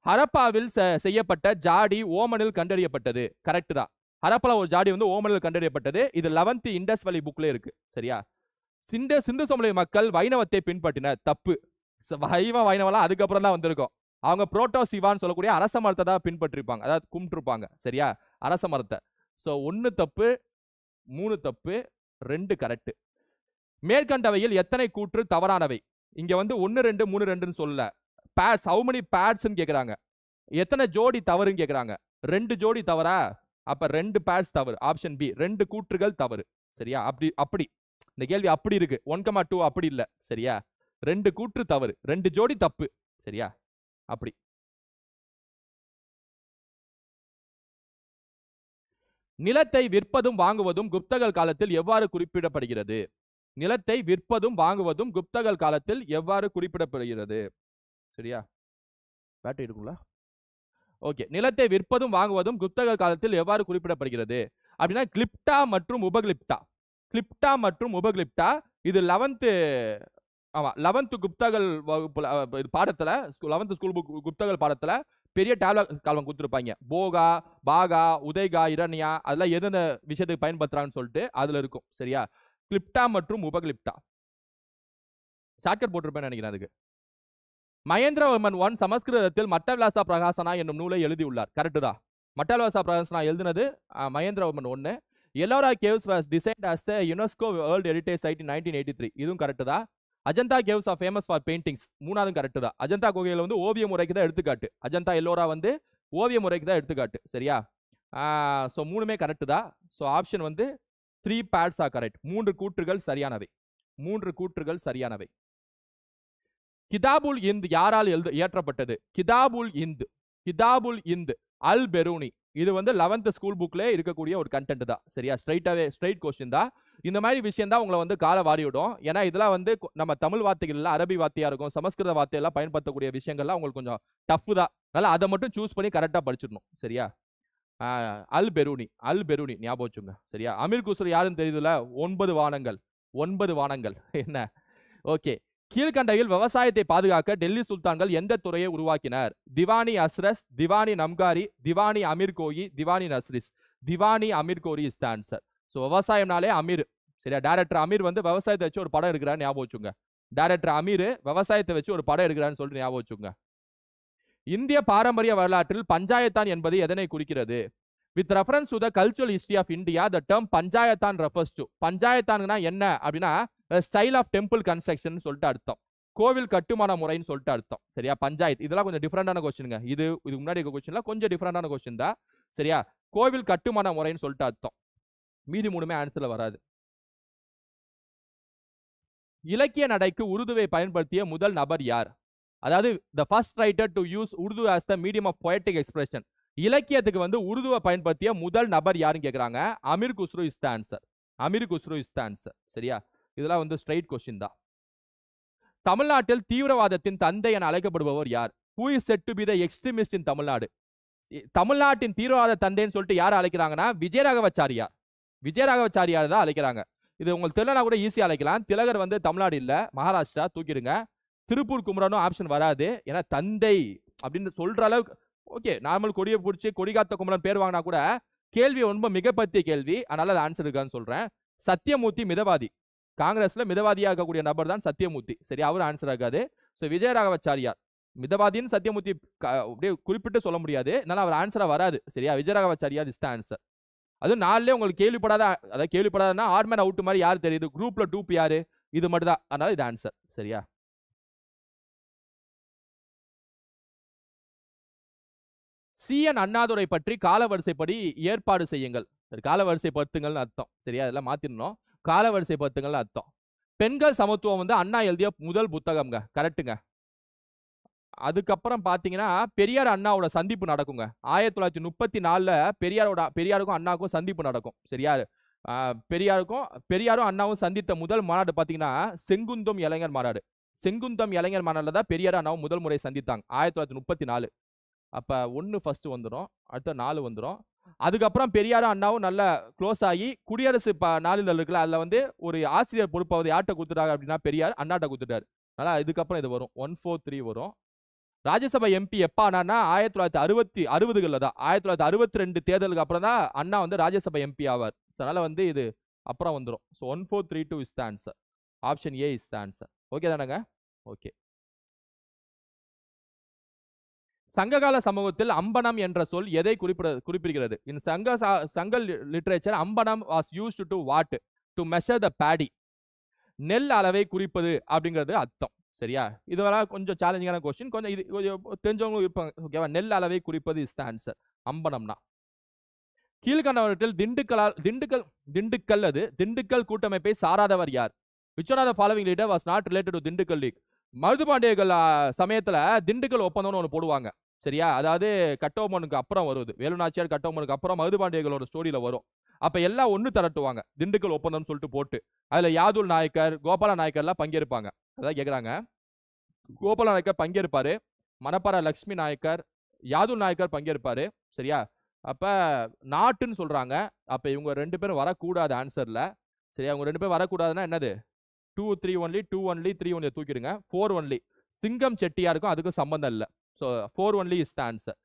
ஹரப்பாவில் செய்யப்பட்ட ஜாடி ஓமனில் கண்டறியப்பட்டது. கரெக்ட் தான். ஹரப்பால ஒரு ஜாடி வந்து ஓமனில் கண்டறியப்பட்டது. இது 11th இண்டஸ் வேலி புக்ல இருக்கு. சரியா? சிந்து சமவெளி மக்கள் வைணவத்தை பின்பற்றினர். தப்பு. வைணவெல்லாம் அதுக்கப்புறம் தான் வந்திருக்கும். அவங்க புரோட்டோ சிவான்னு சொல்லக்கூடிய அரச மரத்தை தான் பின்பற்றிருப்பாங்க, அதாவது கும்பிட்டுருப்பாங்க. சரியா? அரச மரத்தை. சோ 1 தப்பு 3 தப்பு 2 கரெக்ட். மேற்கண்டவையில் எத்தனை கூற்று தவறானவை? இங்க வந்து 1 2 3 2ன்னு சொல்லல, பேட்ஸ், ஹவு மெனி பேட்ஸ்ன்னு கேக்குறாங்க. எத்தனை ஜோடி தவறுன்னு கேக்குறாங்க. 2 ஜோடி தவறா? அப்ப 2 பேட்ஸ் தவறு. ஆப்ஷன் பி, 2 கூற்றுகள் தவறு. சரியா? அப்படி இந்த கேள்வி அப்படி இருக்கு. 1,2 அப்படி இல்ல. சரியா? 2 கூற்று தவறு, 2 ஜோடி தப்பு. சரியா? அப்படி. நிலத்தை விற்பதும் வாங்குவதும் குப்தர்கள் காலத்தில் எவ்வாறு குறிப்பிடப்படுகிறது? நிலத்தை விற்பதும் வாங்குவதும் குப்தர்கள் காலத்தில் எவ்வாறு குறிப்பிடப்படுகிறது? சரியா? பேட்டரி இருக்குங்களா? ஓகே. நிலத்தை விற்பதும் வாங்குவதும் குப்தர்கள் காலத்தில் எவ்வாறு குறிப்பிடப்படுகிறது அப்படின்னா கிளிப்டா மற்றும் உபகிளிப்டா. கிளிப்டா மற்றும் உபகிளிப்டா இது 11th ஆமா 11th குப்தகள் வகுப்புல பாடத்துல 11th ஸ்கூல் புக் குப்தகள் பாடத்துல பெரிய டேப்லெட் காலம் கொடுத்துருப்பாங்க. போகா, பாகா, உதய்கா, இரண்யா அதெல்லாம் எந்தெந்த விஷயத்துக்கு பயன்படுத்துறாங்கன்னு சொல்லிட்டு அதுல இருக்கும். சரியா? கிளிப்டா மற்றும் உபகிளிப்டா ஷார்ட்கட் போட்டிருப்பேன்னு நினைக்கிறேன் அதுக்கு. மகேந்திரவர்மன் 1 சமஸ்கிருதத்தில் மட்டவிலாசா பிரகாசனா என்னும் நூலை எழுதியுள்ளார். கரெக்டு தான். மட்டவிலாசா பிரகாசனா எழுதினது Mahendravarman 1. Ellora caves was designed as a UNESCO World Heritage Site in 1983. இதுவும் கரெக்டு தான். Ajanta caves are famous for paintings. மூணாவதும் கரெக்டு தான். அஜந்தா குகையில வந்து ஓவிய முறைக்கு தான் எடுத்துக்காட்டு. அஜந்தா எல்லோரா வந்து ஓவிய முறைக்கு தான் எடுத்துக்காட்டு. சரியா? ஸோ மூணுமே கரெக்டு தான். ஸோ ஆப்ஷன் வந்து 3 பேட்ஸ் ஆர் கரெக்ட். 3 கூற்றுகள் சரியானவை. 3 கூற்றுகள் சரியானவை. கிதாபுல் இந்த் யாரால் இயற்றப்பட்டது? கிதாபுல் இந்த் அல் பெரூனி. இது வந்து 11th ஸ்கூல் புக்ல இருக்கக்கூடிய ஒரு கண்டென்ட் தான். சரியா? ஸ்ட்ரைட் கொஸ்டின் தான். இந்த மாதிரி விஷயம் தான் உங்களை வந்து கால வாரி விடும். ஏன்னா இதெல்லாம் வந்து நம்ம தமிழ் வார்த்தைகள்ல அரபி வார்த்தையா இருக்கும், சமஸ்கிருத வார்த்தையெல்லாம் பயன்படுத்தக்கூடிய விஷயங்கள்லாம் உங்களுக்கு கொஞ்சம் டஃப் தான். அதனால அதை மட்டும் சூஸ் பண்ணி கரெக்டா படிச்சிடணும். சரியா? அல் பெரூனி ஞாபகம் வச்சுங்க. சரியா? அமீர் குஸ்ரு யாருன்னு தெரியுதுல? 9 வானங்கள் என்ன? ஓகே. கீழ்கண்டையில் விவசாயத்தை பாதுகாக்க டெல்லி சுல்தான்கள் எந்த துறையை உருவாக்கினர்? Diwani அஸ்ரஸ், diwani நம்காரி, diwani Amir கோயி, diwani நஸ்ரிஸ். Diwani Amir Kohi is the answer. So விவசாயம்னாலே அமீர். சரியா? டைரக்டர் அமீர் வந்து விவசாயத்தை வச்சு ஒரு படம் எடுக்கிறான்னு ஞாபகம் வச்சுங்க. டைரக்டர் அமீர் விவசாயத்தை வச்சு ஒரு படம் எடுக்கிறான்னு சொல்லிட்டு ஞாபகம் வச்சுங்க. இந்திய பாரம்பரிய வரலாற்றில் பஞ்சாயத்தான் என்பது எதனை குறிக்கிறது? With reference to the cultural history of India the term Panchayatan refers to. பஞ்சாயத்தான்னா என்ன அப்படின்னா ஸ்டைல் ஆஃப் டெம்பிள் கன்ஸ்ட்ரக்ஷன் சொல்லிட்டு அர்த்தம். கோவில் கட்டுமான முறைன்னு சொல்லிட்டு அர்த்தம். சரியா? பஞ்சாயத்து இதெல்லாம் கொஞ்சம் டிஃபரெண்டான கொஸ்டினுங்க. இதுக்கு முன்னாடி இருக்க கொஸ்டின்ல கொஞ்சம் டிஃபரெண்டான கொஸ்டின் தான். சரியா? கோவில் கட்டுமான முறைன்னு சொல்லிட்டு அர்த்தம். மீதி மூணுமே ஆன்சர்ல வராது. இலக்கிய நடைக்கு உருதுவை பயன்படுத்திய முதல் நபர் யார்? அதாவது the first writer to use Urdu as the medium of poetic expression. இலக்கியத்துக்கு வந்து உருதுவை பயன்படுத்திய முதல் நபர் யாருன்னு கேட்குறாங்க. Amir Khusrau is the answer. சரியா? இதெல்லாம் வந்து ஸ்ட்ரைட் கொஸ்டின் தான். தமிழ்நாட்டில் தீவிரவாதத்தின் தந்தை என அழைக்கப்படுபவர் யார்? Who is said to be the extremist in Tamil Nadu? தமிழ்நாட்டின் தீவிரவாத தந்தைன்னு சொல்லிட்டு யாரை அழைக்கிறாங்கன்னா விஜயராகவச்சாரியார் தான் அழைக்கிறாங்க. இது உங்களுக்கு தெரியலனா கூட ஈஸியா அழைக்கலாம். திலகர் வந்து தமிழ்நாடு இல்ல, மகாராஷ்டிரா, தூக்கிடுங்க. திருப்பூர் குமரனும் ஆப்ஷன் வராது. ஏன்னா தந்தை அப்படின்னு சொல்ற அளவுக்கு ஓகே. நார்மல் கொடியை பிடிச்சி கொடிகாத்த குமரன் பேர் வாங்கினா கூட கேள்வி ரொம்ப மிகப்பத்திய கேள்வி. அதனால அது ஆன்சர் இருக்கான்னு சொல்றேன். சத்தியமூர்த்தி மிதவாதி. காங்கிரஸ்ல மிதவாதியா இருக்கக்கூடிய நபர் தான் சத்தியமூர்த்தி. சரி, அவர் ஆன்சர் ஆகாது. ஸோ விஜயராகவச்சாரியார் மிதவாதின்னு சத்தியமூர்த்தி அப்படியே குறிப்பிட்டு சொல்ல முடியாது. அதனால அவர் ஆன்சரா வராது. சரியா? விஜயராகவச்சாரியார் இஸ் த ஆன்சர். அது நாலுல உங்களுக்கு கேள்விப்படாதன்னா ஆர்மேன் அவுட் மாதிரி யாரு தெரியுது? குரூப்ல 2 யாரு? இது மட்டும் தான். அதனால இது ஆன்சர். சரியா? சிஎன் அண்ணாதுரை பற்றி காலவரிசைப்படி ஏற்பாடு செய்யுங்கள். சரி, காலவரிசைப்படுத்துங்கள்னு அர்த்தம். சரியா? அதெல்லாம் மாத்திரணும். காலவரிசைப்படுத்துங்கள்னு அர்த்தம். பெண்கள் சமத்துவம் வந்து அண்ணா எழுதிய முதல் புத்தகம்ங்க. கரெக்டுங்க. அதுக்கப்புறம் பாத்தீங்கன்னா பெரியார் அண்ணாவோட சந்திப்பு நடக்குங்க. 1934 பெரியாருக்கும் அண்ணாவுக்கும் சந்திப்பு நடக்கும். சரியா? பெரியாரும் அண்ணாவும் சந்தித்த முதல் மாநாடு பாத்தீங்கன்னா செங்குந்தம் இளைஞர் மாநாடுல தான் பெரியார் அண்ணாவும் முதல் முறை சந்தித்தாங்க 1934. அப்ப 1 ஃபர்ஸ்ட் வந்துடும், அடுத்த 4 வந்துடும். அதுக்கப்புறம் பெரியாரும் அண்ணாவும் நல்ல க்ளோஸ் ஆகி குடியரசு நாளிதழ் இருக்குல்ல, அதுல வந்து ஒரு ஆசிரியர் பொறுப்பாவது யார்கிட்ட கொடுத்துட்டாங்க அப்படின்னா பெரியார் அண்ணாட்ட கொடுத்துட்டாரு. அதனால இதுக்கப்புறம் இது வரும் 143 வரும். ராஜ்யசபா எம்பி எப்ப ஆனான்னா 1960களில் தான். 1962 தேர்தலுக்கு அப்புறம் தான் அண்ணா வந்து ராஜ்யசபா எம்பி ஆவார். அதனால வந்து இது அப்புறம் வந்துடும். So 1432 is the answer. Option A is the answer. Okay தானங்க? ஓகே. சங்ககால சமூகத்தில் அம்பனம் என்ற சொல் எதை குறிப்பிடுகிறது? In Sangam literature Ambanam was used to what? To measure the paddy. நெல் அளவை குறிப்பது அப்படிங்கிறது அர்த்தம். சரியா? இதெல்லாம் கொஞ்சம் சேலஞ்சிங்கான கொஸ்டின். கொஞ்சம் இது தெரிஞ்சவங்க இருப்பாங்க. ஓகேவா? நெல் அளவை குறிப்பது இஸ் த ஆன்சர். அம்பனம்னா கீழ்கண்டவற்றில் திண்டுக்கல் கூட்டமைப்பை சாராதவர் யார்? Which one of the following leader was not related to Dindigul league? மருதுபாண்டியர்கள் சமயத்துல திண்டுக்கல் ஒப்பந்தம்னு ஒன்று போடுவாங்க. சரியா? அதாவது கட்டபொம்மனுக்கு அப்புறம் வருது. வேலுநாச்சியார் கட்டபொம்மனுக்கு அப்புறம் மருதுபாண்டியர்களோட ஸ்டோரியில வரும். அப்ப எல்லாம் ஒண்ணு திரட்டுவாங்க திண்டுக்கல் ஒப்பந்தம் சொல்லிட்டு போட்டு. அதுல யாதுல் நாயக்கர், கோபால நாயக்கர் எல்லாம் பங்கேற்பாங்க. அதான் கேக்குறாங்க. கோபால நாயக்கர் பங்கேற்பாரு, மணப்பாறை லட்சுமி நாயக்கர், யாதுல் நாயக்கர் பங்கேற்பாரு. சரியா? அப்ப நாட்டுன்னு சொல்றாங்க. அப்ப இவங்க 2 பேரும் வரக்கூடாது ஆன்சர்ல. சரியா? இவங்க 2 பேரும் வரக்கூடாதுன்னா என்னது? 2 3 ஒன்லி 2 ஒன்லி 3 ஒன்லி தூக்கிடுங்க 4 ஒன்லி சிங்கம் செட்டியாருக்கும் அதுக்கும் சம்பந்தம் இல்லை so 4 only is the answer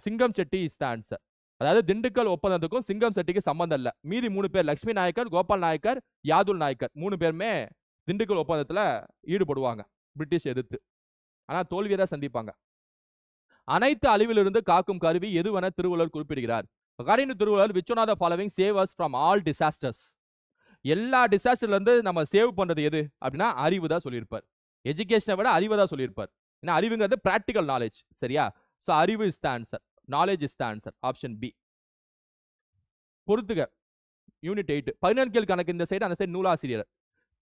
சிங்கம் செட்டி இஸ் த ஆன்சர் அதாவது திண்டுக்கல் ஒப்பந்தத்துக்கும் சிங்கம் செட்டிக்கு சம்பந்தம் இல்லை மீதி 3 பேர் லட்சுமி நாயக்கர் கோபால் நாயக்கர் யாதுல் நாயக்கர் 3 பேருமே திண்டுக்கல் ஒப்பந்தத்தில் ஈடுபடுவாங்க பிரிட்டிஷ் எதிர்த்து ஆனால் தோல்வியை தான் சந்திப்பாங்க அனைத்து அழிவிலிருந்து காக்கும் கருவி எதுவென திருவள்ளுவர் குறிப்பிடுகிறார் according to Thiruvalluvar which one of the following save us from all disasters எல்லா டிசாஸ்டர்ல இருந்து நம்ம சேவ் பண்றது எது அப்படின்னா அறிவு தான் சொல்லியிருப்பார் எஜுகேஷனை விட அறிவு தான் சொல்லியிருப்பார் ஏன்னா அறிவுங்கிறது பிராக்டிக்கல் நாலேஜ் சரியா ஸோ அறிவு is the answer knowledge is the answer option B பொறுத்துக யூனிட் 8 பதினெண்கள் கணக்கு இந்த சைடு அந்த சைடு நூலாசிரியர்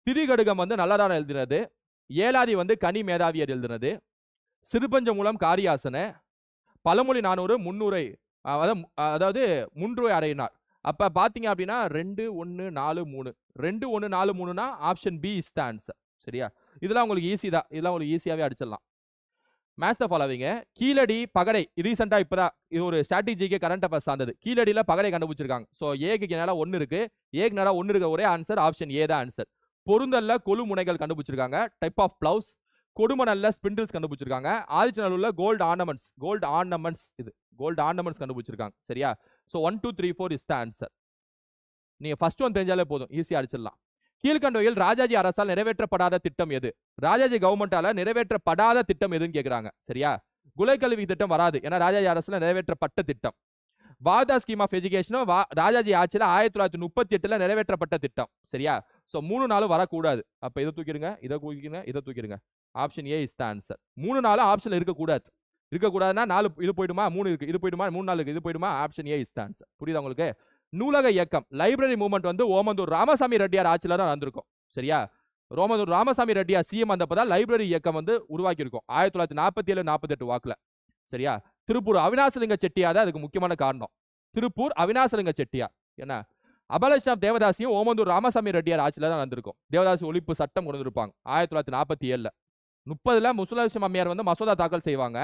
திரிகடுகம் வந்து நல்லதான எழுதினது ஏலாதி வந்து கனி மேதாவியர் எழுதினது சிறுபஞ்ச மூலம் காரியாசன பழமொழி 400 முன்னுரை அதாவது முன்றுரை அறையினார் அப்ப பாத்தீங்க அப்படின்னா 2 1 4 3 2 1 4 3னா option B is the answer சரியா இதெல்லாம் உங்களுக்கு ஈஸி தான் இதெல்லாம் உங்களுக்கு ஈஸியாவே அடிச்சிடலாம் மேட்ச் ஃபாலோவிங்க கீழடி பகடை ரீசெண்டா இப்பதான் இது ஒரு ஸ்ட்ராட்டஜிக்கு கரண்ட் அஃபேர்ஸ் சார்ந்தது கீழடியில பகடை கண்டுபிடிச்சிருக்காங்க ஸோ ஏக்கு நேரம் 1 இருக்கு ஏக்கு நேரம் 1 இருக்க ஒரே ஆன்சர் ஆப்ஷன் ஏ தான் ஆன்சர் பொருந்தல்ல கொழு முனைகள் கண்டுபிடிச்சிருக்காங்க டைப் ஆஃப் பிளவுஸ் கொடுமணல்ல ஸ்பிண்டில்ஸ் கண்டுபிடிச்சிருக்காங்க ஆதிச்சநல்லூர்ல கோல்டு ஆர்னமெண்ட்ஸ் இது கோல்டு ஆர்னமெண்ட்ஸ் கண்டுபிடிச்சிருக்காங்க சரியா ஸோ 1 2 3 4 இஸ் த ஆன்சர் நீங்க ஃபர்ஸ்ட் ஒன் தெரிஞ்சாலே போதும் ஈஸியா அடிச்சிடலாம் கீழ்கண்டவையில் ராஜாஜி அரசால் நிறைவேற்றப்படாத திட்டம் எது ராஜாஜி கவர்மெண்டால நிறைவேற்றப்படாத திட்டம் எதுன்னு கேட்குறாங்க சரியா குலைக்கல்வி திட்டம் வராது ஏன்னா ராஜாஜி அரசுல நிறைவேற்றப்பட்ட திட்டம் வாதா ஸ்கீம் ஆஃப் எஜுகேஷனும் ராஜாஜி ஆட்சியில் 1938 நிறைவேற்றப்பட்ட திட்டம் சரியா ஸோ 3 4 வரக்கூடாது அப்ப இதை தூக்கிடுங்க இதை தூக்கிடுங்க option A is the answer 3 4 option இருக்கக்கூடாதுன்னா 4 இது போயிடுமா 3 இருக்கு இது போயிடுமா 3 4 இருக்கு இது போயிடுமா option A is the answer புரியுதா உங்களுக்கு நூலக இயக்கம் லைப்ரரி மூவ்மெண்ட் வந்து ஓமந்தூர் ராமசாமி ரெட்டியார் ஆட்சியில் தான் நடந்திருக்கும் சரியா ஓமந்தூர் ராமசாமி ரெட்டியார் சிஎம் வந்தப்பதான் லைப்ரரி இயக்கம் வந்து உருவாக்கி இருக்கும் 1947 48 வாக்குல சரியா திருப்பூர் அவினாசலிங்க செட்டியார் தான் அதுக்கு முக்கியமான காரணம் திருப்பூர் அவினாசலிங்க செட்டியார் என்ன அபலட்சணம் தேவதாசியும் ஓமந்தூர் ராமசாமி ரெட்டியார் ஆட்சியில் தான் நடந்திருக்கும் தேவதாசி ஒழிப்பு சட்டம் கொண்டு வந்திருப்பாங்க 1947 30 முசுலட்சுமி அம்மையார் வந்து மசோதா தாக்கல் செய்வாங்க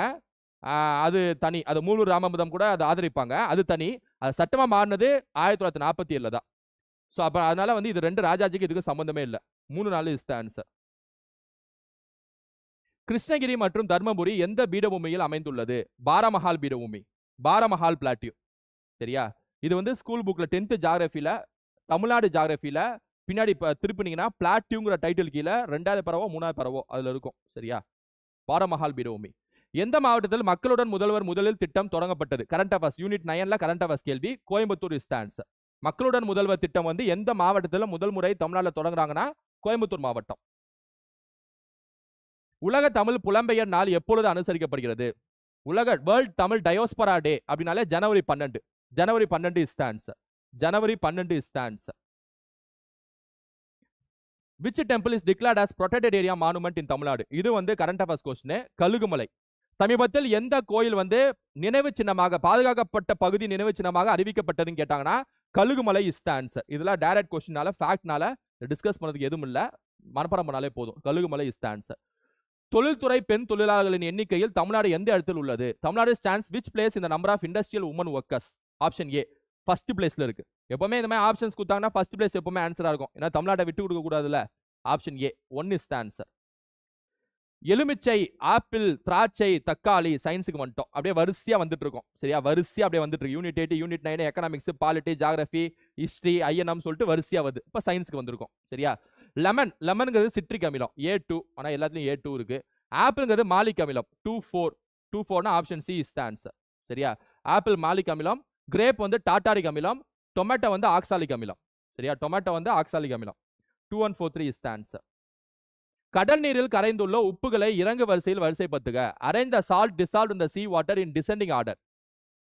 அது தனி அது மூலூர் ராமபதம் கூட அதை ஆதரிப்பாங்க அது தனி அது சட்டமா மாறினது 1947 தான் ஸோ அப்ப அதனால வந்து இது 2 ராஜாஜிக்கு இதுக்கு சம்பந்தமே இல்லை 3 4 இஸ் த ஆன்சர் கிருஷ்ணகிரி மற்றும் தர்மபுரி எந்த பீடபூமியில் அமைந்துள்ளது பாரமஹால் பீடபூமி பாரமஹால் பிளாட்டியூ சரியா இது வந்து ஸ்கூல் புக்ல 10th ஜியாகிரபில தமிழ்நாடு ஜியாகிரபில பின்னாடி திருப்பினீங்கன்னா பிளாட்டியூங்கிற டைட்டில் கீழே 2வது பரவோ 3வது பரவோ அதுல இருக்கும் சரியா பாரமஹால் பீடபூமி எந்த மாவட்டத்தில் மக்களுடன் முதலில் திட்டம் தொடங்கப்பட்டது கரண்ட் அஃபேர்ஸ் யூனிட் 9ல கரண்ட் அஃபேர்ஸ் கேள்வி கோயம்புத்தூர் இஸ் த ஆன்சர் மக்களுடன் முதல்வர் திட்டம் வந்து எந்த மாவட்டத்தில் முதல் முறை தமிழ்நாட்டில் தொடங்குறாங்கன்னா கோயம்புத்தூர் மாவட்டம் உலக தமிழ் புலம்பெயர் நாள் எப்பொழுது அனுசரிக்கப்படுகிறது உலக வேர்ல்ட் தமிழ் டயோஸ்பரா டே அப்படின்னாலே ஜனவரி 12 is the answer January 12 is the answer which temple is declared as protected area monument in Tamil Nadu இது வந்து கரண்ட் அஃபேர்ஸ் கொஸ்டின் கழுகுமலை சமீபத்தில் எந்த கோயில் வந்து நினைவு சின்னமாக பாதுகாக்கப்பட்ட பகுதி நினைவு சின்னமாக அறிவிக்கப்பட்டதுன்னு கேட்டாங்கன்னா கழுகுமலை இஸ் த ஆன்சர் இதெல்லாம் டைரக்ட் கொஸ்டினால ஃபேக்ட்னால டிஸ்கஸ் பண்ணதுக்கு எதுவும் இல்லை மனப்பாடம் பண்ணாலே போதும் கழுகுமலை இஸ் த ஆன்சர் தொழில்துறை பெண் தொழிலாளர்களின் எண்ணிக்கையில் தமிழ்நாடு எந்த இடத்தில் உள்ளது Tamil Nadu stands which place in the number of industrial women workers option A first பிளேஸ்ல இருக்கு எப்பவுமே இந்த மாதிரி ஆப்ஷன்ஸ் கொடுத்தாங்கன்னா ஃபர்ஸ்ட் பிளேஸ் எப்பவுமே ஆன்சரா இருக்கும் ஏன்னா தமிழ்நாட்டை விட்டு கொடுக்க கூடாதுல்ல option A 1 is the answer எலுமிச்சை ஆப்பிள் திராட்சை தக்காளி சயின்ஸுக்கு வந்துட்டோம் அப்படியே வரிசையா வந்துட்டு இருக்கும் சரியா வரிசையா அப்படியே வந்துட்டு இருக்கு unit 8 unit 9 economics polity geography history INM சொல்லிட்டு வரிசையா வருது இப்போ சயின்ஸுக்கு வந்திருக்கும் சரியா லெமன்ங்கிறது சிட்ரிக் அமிலம் A2 ஆனா எல்லாத்துலயும் A2 இருக்கு ஆப்பிள்ங்கிறது மாலிக் அமிலம் 2,4 option C is the answer சரியா ஆப்பிள் மாலிக் அமிலம் கிரேப் வந்து டாட்டாரிக் அமிலம் டொமேட்டோ வந்து ஆக்சாலிக் அமிலம் சரியா டொமேட்டோ வந்து ஆக்சாலிக் அமிலம் 2143 இஸ் த ஆன்சர் கடல் நீரில் கரைந்துள்ள உப்புகளை இறங்கு வரிசையில் வரிசைப்படுத்துக arrange the salt dissolve in the sea water in descending order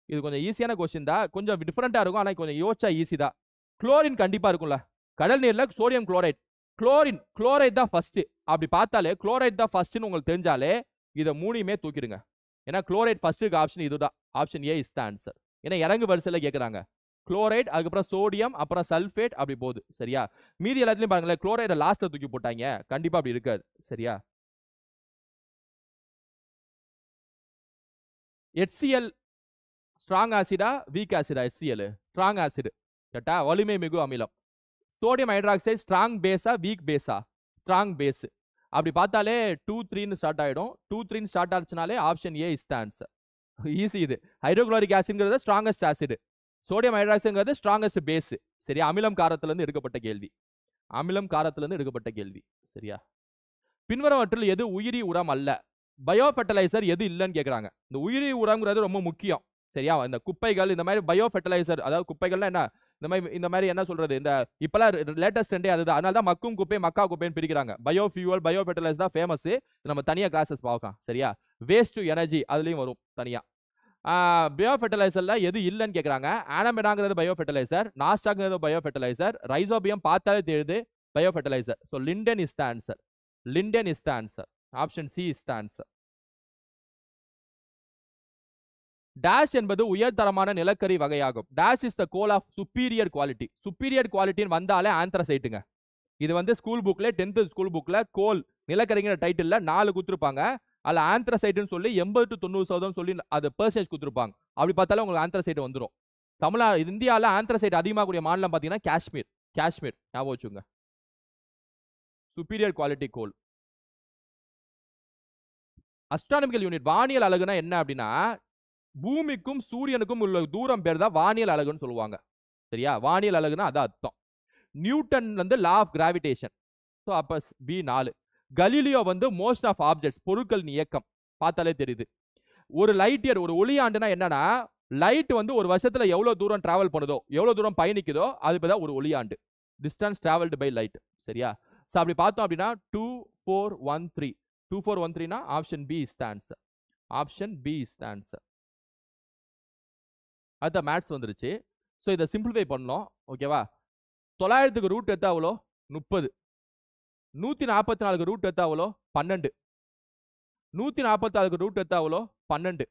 இது கொஞ்சம் ஈஸியான கொஸ்டின் தான் கொஞ்சம் டிஃபரெண்டா இருக்கும் ஆனா கொஞ்சம் யோசிச்சா ஈஸி தான் குளோரின் கண்டிப்பா இருக்கும்ல கடல் நீர்ல சோடியம் குளோரைட் தான் ஃபர்ஸ்ட் அப்படி பார்த்தாலே குளோரைட் தான் ஃபர்ஸ்ட்னு உங்களுக்கு தெரிஞ்சாலே இதை 3யுமே தூக்கிடுங்க ஏன்னா குளோரைட் ஃபர்ஸ்ட்டுக்கு ஆப்ஷன் இதுதான் option A is the answer ஏன்னா இறங்கு வரிசையில் கேட்குறாங்க குளோரைட் அதுக்கப்புறம் சோடியம் அப்புறம் சல்ஃபேட் அப்படி போகுது சரியா மீதி எல்லாத்துலயும் பாருங்களேன் குளோரைட லாஸ்ட்ல தூக்கி போட்டாங்க கண்டிப்பா அப்படி இருக்காது சரியா HCl ஸ்ட்ராங் ஆசிடா வீக் ஆசிடா HCl ஸ்ட்ராங் ஆசிட் கேட்டா வலிமை மிகு அமிலம் சோடியம் ஹைட்ராக்சைடு ஸ்ட்ராங் பேஸா வீக் பேஸா ஸ்ட்ராங் பேஸ். அப்படி பார்த்தாலே 2 3ன்னு ஸ்டார்ட் ஆயிடும். 2 3ன்னு ஸ்டார்ட் ஆச்சுனாலே option A is the answer. Easy இது. ஹைட்ரோகுளோரிக் ஆசிட்ங்கிறது ஸ்ட்ராங்கஸ்ட் ஆசிட், சோடியம் ஹைட்ராக்சைடுங்கிறது ஸ்ட்ராங்கஸ்ட் பேஸ். சரியா? அமிலம் காரத்துல இருந்து எடுக்கப்பட்ட கேள்வி. அமிலம் காரத்துல இருந்து எடுக்கப்பட்ட கேள்வி. சரியா? பின்வருவற்றில் எது உயிரி உரம் அல்ல? பயோ ஃபெர்டிலைசர் எது இல்லைன்னு கேட்குறாங்க. இந்த உயிரி உரம்ங்கிறது ரொம்ப முக்கியம். சரியா? இந்த குப்பைகள் இந்த மாதிரி பயோ ஃபெர்டிலைசர், அதாவது குப்பைகள்னா என்ன, இந்த மாதிரி என்ன சொல்றது, இந்த இப்பெல்லாம் லேட்டஸ்ட் ட்ரெண்டே அதுதான். அதனால தான் மக்கும் குப்பை மக்கா குப்பைன்னு பிரிக்கிறாங்க. பயோ ஃபியூவல் பயோ ஃபெர்டிலைசர் தான் ஃபேமஸ். நம்ம தனியாக கிளாஸஸ் பார்க்கலாம். சரியா? வேஸ்ட் டு எனர்ஜி அதுலேயும் வரும் தனியாக. பயோ ஃபெர்டிலைசர்ல எது இல்லைன்னு கேட்குறாங்க. ஆனமெடாங்கிறது பயோ ஃபெர்டிலைசர், நாஸ்டாக்ங்கிறது பயோ ஃபெர்டிலைசர், ரைசோபியம் பார்த்தாலே தெரியுது bio fertiliser. So lindane is the answer. Lindane is the answer. Option C is the answer. Dash என்பது உயர்தரமான நிலக்கரி வகையாகும். Dash is the coal of superior quality. Superior குவாலிட்டின்னு வந்தாலே ஆந்த்ரசைட்டுங்க. இது வந்து ஸ்கூல் புக்ல 10th ஸ்கூல் புக்ல கோல் நிலக்கரிங்கிற டைட்டில்ல 4 கொடுத்துருப்பாங்க. அதில் ஆந்த்ரசைட்னு சொல்லி 80 to 90% சொல்லி அது பெர்சன்டேஜ் கொடுத்துருப்பாங்க. அப்படி பார்த்தாலும் உங்களுக்கு ஆந்த்ரசைட் வந்துடும். இந்தியாவில் ஆந்த்ரசைட் அதிகமாகக்கூடிய மாநிலம் பார்த்தீங்கன்னா காஷ்மீர். காஷ்மீர் ஞாபகம் வச்சுங்க. Superior quality coal. Astronomical unit வானியல் அலகுனா என்ன அப்படின்னா, பூமிக்கும் சூரியனுக்கும் உள்ள தூரம் பேர் தான் வானியல் அலகுன்னு சொல்லுவாங்க. சரியா? வானியல் அலகுனா அதான் அர்த்தம். நியூட்டன் வந்து லா ஆஃப் கிராவிடேஷன். ஸோ அப்போ பி 4. கலீலியோ வந்து மோஸ்ட் ஆஃப் ஆப்ஜெக்ட்ஸ், பொருட்களின் இயக்கம். பார்த்தாலே தெரியுது. ஒரு லைட் இயர், ஒரு ஒளியாண்டுனா என்னன்னா, லைட் வந்து ஒரு வருஷத்துல எவ்வளவு தூரம் டிராவல் பண்ணுதோ, எவ்வளவு தூரம் பயணிக்குதோ அது தான் ஒரு ஒளியாண்டு. Distance travelled by light. சரியா? ஸோ அப்படி பார்த்தோம் அப்படின்னா 2413. 2413னா option B is the answer. Option B is the answer. அடுத்த மேத்ஸ் வந்துருச்சு. ஸோ இதை சிம்பிளிஃபை பண்ணோம். ஓகேவா? 900க்கு ரூட் எடுத்தா அவ்வளோ 30. 144க்கு ரூட் எடுத்தா அவ்வளோ 12. 144க்கு ரூட் எடுத்தா அவ்வளோ 12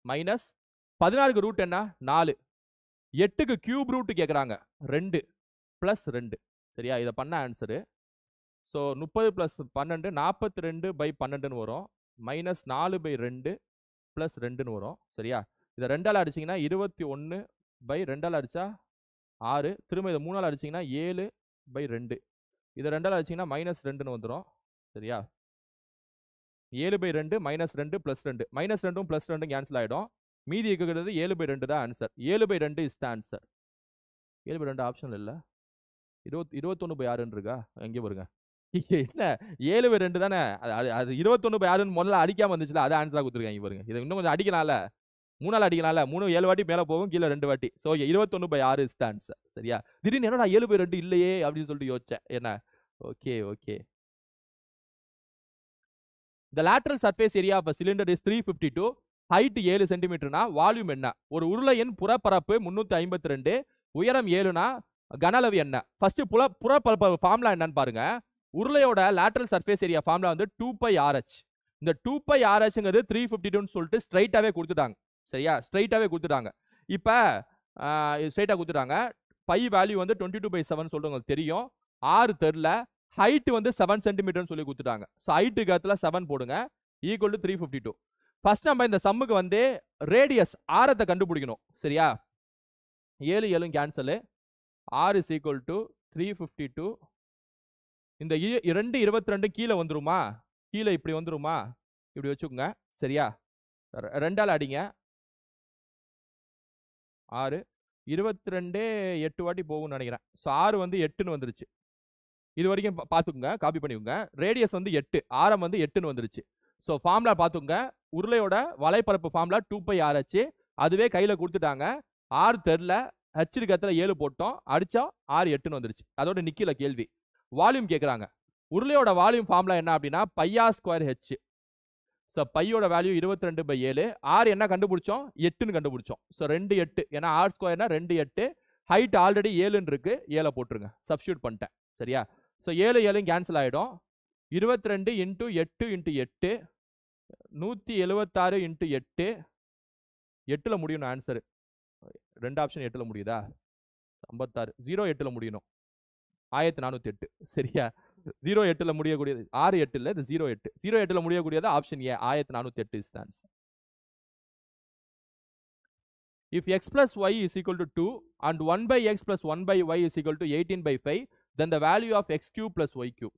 மைனஸ் 16க்கு ரூட் என்ன 4. 8க்கு கியூப் ரூட் கேட்குறாங்க 2 பிளஸ் 2. சரியா? இதை பண்ண ஆன்சரு. ஸோ 30 பிளஸ் 12 42/12ன்னு வரும். மைனஸ் 4/2 பிளஸ் 2ன்னு வரும். சரியா? இதை 2ஆல் அடிச்சிங்கன்னா 21/2ஆல் அடிச்சா 6. திரும்ப இதை 3ஆல் அடிச்சிங்கன்னா 7/2. இதை 2ஆல் அடிச்சிங்கன்னா -2ன்னு வந்துடும். சரியா? 7/2 -2 + 2. -2ம் +2 கேன்சல் ஆகிடும். மீதி இருக்கிறது 7/2 தான் answer. 7/2 is the answer. 7/2 option இல்லை. 21/6 இருக்கா? எங்கே பாருங்க. என்ன 7/2 தானே? அது 21/6 முதல்ல அடிக்காம வந்துச்சுல, அதை ஆன்சரா கொடுத்துருக்காங்க பாருங்க. இதை இன்னும் கொஞ்சம் அடிக்கலாம்ல, 3ஆல் அடிக்கலாம்ல. 3 7 வாட்டி மேலே போகும், கீழே 2 வாட்டி. So 21/6 is the answer. சரியா? திடீர்னு என்னடா 7/2 இல்லையே அப்படின்னு சொல்லிட்டு யோசிச்சேன். என்ன? Okay okay. The lateral surface area of a cylinder is 352. Height 7 சென்டிமீட்டர்னா வால்யூம் என்ன? ஒரு உருளையின் புறப்பரப்பு 352, உயரம் 7னா கனளவு என்ன? ஃபர்ஸ்ட் புறப்பரப்பு ஃபார்முலா என்னன்னு பாருங்க. உருளையோட லேட்டரல் சர்ஃபேஸ் ஏரியா ஃபார்முலா வந்து 2πRH. இந்த 2πRHங்கிறது 352ன்னு சொல்லிட்டு ஸ்ட்ரைட்டாவே கொடுத்துட்டாங்க. சரியா? ஸ்ட்ரைட்டாவே கொடுத்துட்டாங்க. இப்போ ஸ்ட்ரைட்டாக கொடுத்துட்டாங்க. பை வேல்யூ வந்து 22/7 சொல்லிட்டு உங்களுக்கு தெரியும். 6 தெரில. ஹைட் வந்து 7 சென்டிமீட்டர்னு சொல்லி கொடுத்துட்டாங்க. ஸோ ஹைட்டுக்கு இடத்துல 7 போடுங்க. Equal to 352. ஃபர்ஸ்ட் நம்ம இந்த சம்முக்கு வந்து ரேடியஸ் ஆரத்தை கண்டுபிடிக்கணும். சரியா? 7 7 cancel. R is equal to 352. இந்த 2 22 கீழே வந்துருமா? கீழே இப்படி வந்துருமா? இப்படி வச்சுக்கோங்க. சரியா? 2ஆல் அடிங்க. 6 22 8 வாட்டி போகும்னு நினைக்கிறேன். ஸோ 6 வந்து 8ன்னு வந்துருச்சு. இது வரைக்கும் பார்த்துக்குங்க, காப்பி பண்ணிக்கோங்க. ரேடியஸ் வந்து 8, ஆரம் வந்து 8ன்னு வந்துருச்சு. ஸோ ஃபார்முலா பார்த்துக்குங்க. உருளையோட வலைப்பரப்பு ஃபார்முலா 2πRH. அதுவே கையில் கொடுத்துட்டாங்க. R தெரில, H இடத்துல 7 போட்டோம், அடிச்சா R 8ன்னு வந்துருச்சு. அதோட நிக்கல கேள்வி. வால்யூம் கேட்குறாங்க. உருளையோட வால்யூம் ஃபார்முலா என்ன அப்படின்னா πr²H. ஸோ பையோட வேல்யூ 22/7. R என்ன கண்டுபிடிச்சோம்? 8ன்னு கண்டுபிடிச்சோம். ஸோ 2 8, ஏன்னா R²னா 2 8. ஹைட் ஆல்ரெடி 7ன்னு இருக்கு, 7 போட்டுருங்க. சப்ஸ்டியூட் பண்ணிட்டேன். சரியா? ஸோ 7 7 கேன்சல் ஆகிடும். 22 × 8 × 8 176 × 8. 8ல் முடியணும் ஆன்சரு. 2 ஆப்ஷன் 8ல் முடியுதா? 56. 0 8ல் முடியணும். 1408. சரியா? 0 8ல் முடியக்கூடியது 6 8 இல்லை, இது 0 8. 0 8ல் முடியக்கூடியது option A, 1408 is the answer. If x plus y is equal to 2 and 1/x plus 1/y is equal to 18/5, then the value of x cube plus y cube.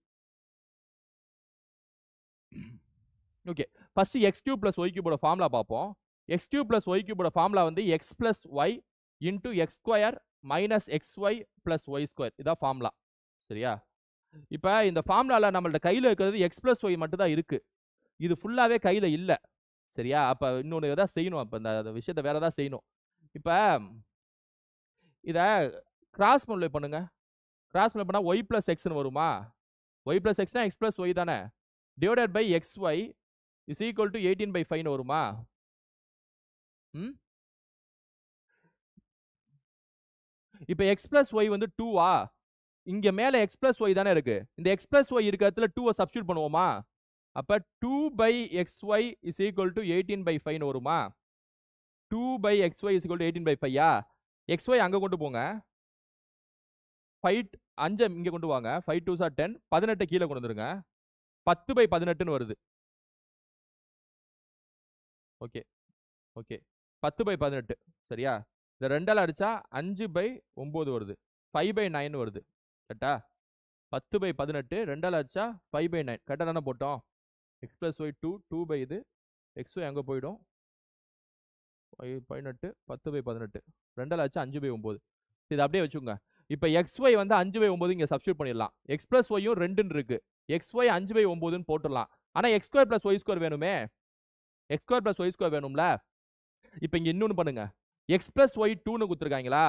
ஓகே, first x cube plus y கியூபோட formula பார்ப்போம். X cube plus y கியூபோட formula வந்து x plus y into x square minus x y plus y square, இதான் formula. சரியா? இப்போ இந்த ஃபார்முலால நம்மள்ட்ட கையில் இருக்கிறது எக்ஸ் பிளஸ் ஒய் மட்டும் தான் இருக்கு. இது ஃபுல்லாவே கையில் இல்லை. சரியா? அப்ப இன்னொன்று எதாவது செய்யணும். அப்போ இந்த விஷயத்தை வேற ஏதாவது செய்யணும். இப்போ இதை கிராஸ் மல்டிப்ளை பண்ணுங்க. கிராஸ் மல்டிப்ளை பண்ணா ஒய் பிளஸ் எக்ஸ்னு வருமா? ஒய் பிளஸ் எக்ஸ்னா எக்ஸ் பிளஸ் ஒய் தானே, divided by x y is equal to 18/5 வருமா? இப்போ எக்ஸ் பிளஸ் ஒய் வந்து 2வா? இங்க மேல எக்ஸ் பிளஸ் ஒய் தானே இருக்கு. இந்த எக்ஸ் பிளஸ் ஒய் இருக்க இடத்துல 2 சப்ஸ்டியூட் பண்ணுவோமா? அப்ப 2/xy இஸ் ஈக்குவல் டு 18/5 வருமா? 2/xy இஸ் ஈக்குவல் டு 18/5யா? xy அங்க கொண்டு போங்க. 5 இங்க கொண்டு வாங்க. 5 2s are 10, 18 கீழே கொண்டு வந்துருங்க. 10/18 வருது. Okay okay, 10/18. சரியா? இந்த 2ஆல அடிச்சா 5/9 வருது. 5/9 வருது. கரெக்டா? 10/18 2ஆல அடிச்சா 5/9. கரெக்டா தானே போட்டோம்? எக்ஸ் பிளஸ் ஒய் 2 பை இது எக்ஸ் ஒய் அங்கே போயிடும். 18 10/18 2ஆல அடிச்சா 5/9. இது அப்படியே வச்சுக்கோங்க. இப்போ எக்ஸ் ஒய் வந்து 5/9 இங்கே சப்ஸ்டியூட் பண்ணிடலாம். எக்ஸ் பிளஸ் ஒய்யும் 2 இருக்கு. எக்ஸ் ஒய் 5/9 போட்டுடலாம். ஆனால் x square plus y square வேணுமே. X square plus y square வேணும்ல. இப்போ இங்கே இன்னொன்று பண்ணுங்க. எக்ஸ் பிளஸ் ஒய் 2ன்னு கொடுத்துருக்காங்களா,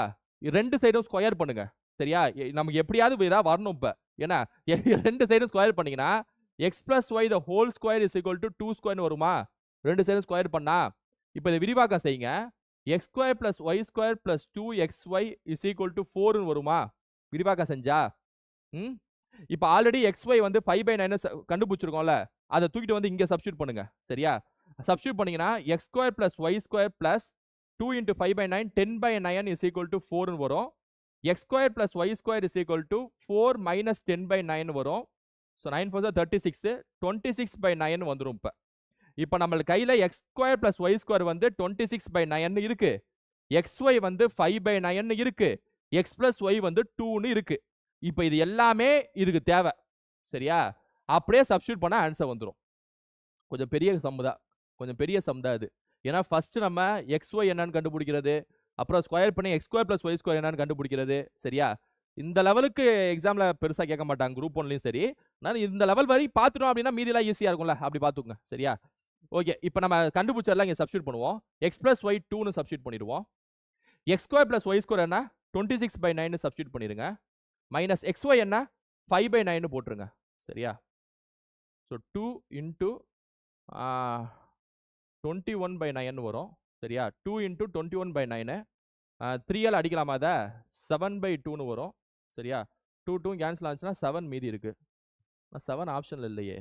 ரெண்டு சைடும் ஸ்கொயர் பண்ணுங்க. சரியா? நமக்கு எப்படியாவது இதாக வரணும். இப்போ ஏன்னா ரெண்டு சைடும் ஸ்கொயர் பண்ணீங்கன்னா x plus y the whole square is equal to 2 ஸ்கொயர்னு வருமா? ரெண்டு சைடும் ஸ்கொயர் பண்ணா இப்போ இதை விரிவாக்கம் செய்யுங்க. X square plus y square plus 2xy is equal to 4ன்னு வருமா விரிவாக்கம் செஞ்சா? இப்போ ஆல்ரெடி xy வந்து 5/9 கண்டுபிடிச்சிருக்கோம்ல, அதை தூக்கிட்டு வந்து இங்கே சப்ஸ்டியூட் பண்ணுங்க. சரியா? சப்ஸ்டியூட் பண்ணீங்கன்னா x square plus y square plus 2 × 5/9 10/9 is equal to 4ன்னு வரும். X square plus y square is equal to 4 minus 10/9 வரும். ஸோ 9 4 36, 26/9 வந்துடும். இப்போ நம்மளுக்கு கையில் x square plus y square வந்து 26/9 இருக்கு. xy வந்து 5/9 இருக்கு. எக்ஸ் பிளஸ் ஒய் வந்து 2ன்னு இருக்கு. இப்போ இது எல்லாமே இதுக்கு தேவை. சரியா? அப்படியே சப்ஸ்டியூட் பண்ண ஆன்சர் வந்துடும். கொஞ்சம் பெரிய சம் தான், கொஞ்சம் பெரிய சம் தான் இது. ஏன்னா ஃபர்ஸ்ட் நம்ம xy என்னன்னு கண்டுபிடிக்கிறது, அப்புறம் ஸ்கொயர் பண்ணி x square plus y square என்னன்னு கண்டுபிடிக்கிறது. சரியா? இந்த லெவலுக்கு எக்ஸாம்ல பெருசா கேட்க மாட்டாங்க, குரூப் 1லயும் சரி. நான் இந்த லெவல் வரை பார்த்துட்டோம் அப்படின்னா மீதிலாம் ஈஸியா இருக்கும்ல, அப்படி பார்த்துக்கோங்க. சரியா? ஓகே, இப்போ நம்ம கண்டுபிடிச்சதெல்லாம் இங்கே சப்ஸ்டியூட் பண்ணுவோம். எக்ஸ் பிளஸ் ஒய் 2ன்னு சப்ஸ்டியூட் பண்ணிடுவோம். X square plus y square என்ன 26/9 சப்ஸ்டியூட் பண்ணிடுங்க. மைனஸ் xy என்ன 5/9 போட்டுருங்க. சரியா? ஸோ 2 × 21/9 வரும். சரியா? 2 × 21/9 3ஆல் அடிக்கலாமா? அதை 7/2ன்னு வரும். சரியா? 2 2 கேன்சல் ஆச்சுன்னா 7 மீதி இருக்கு. 7 ஆப்ஷன்ல இல்லையே.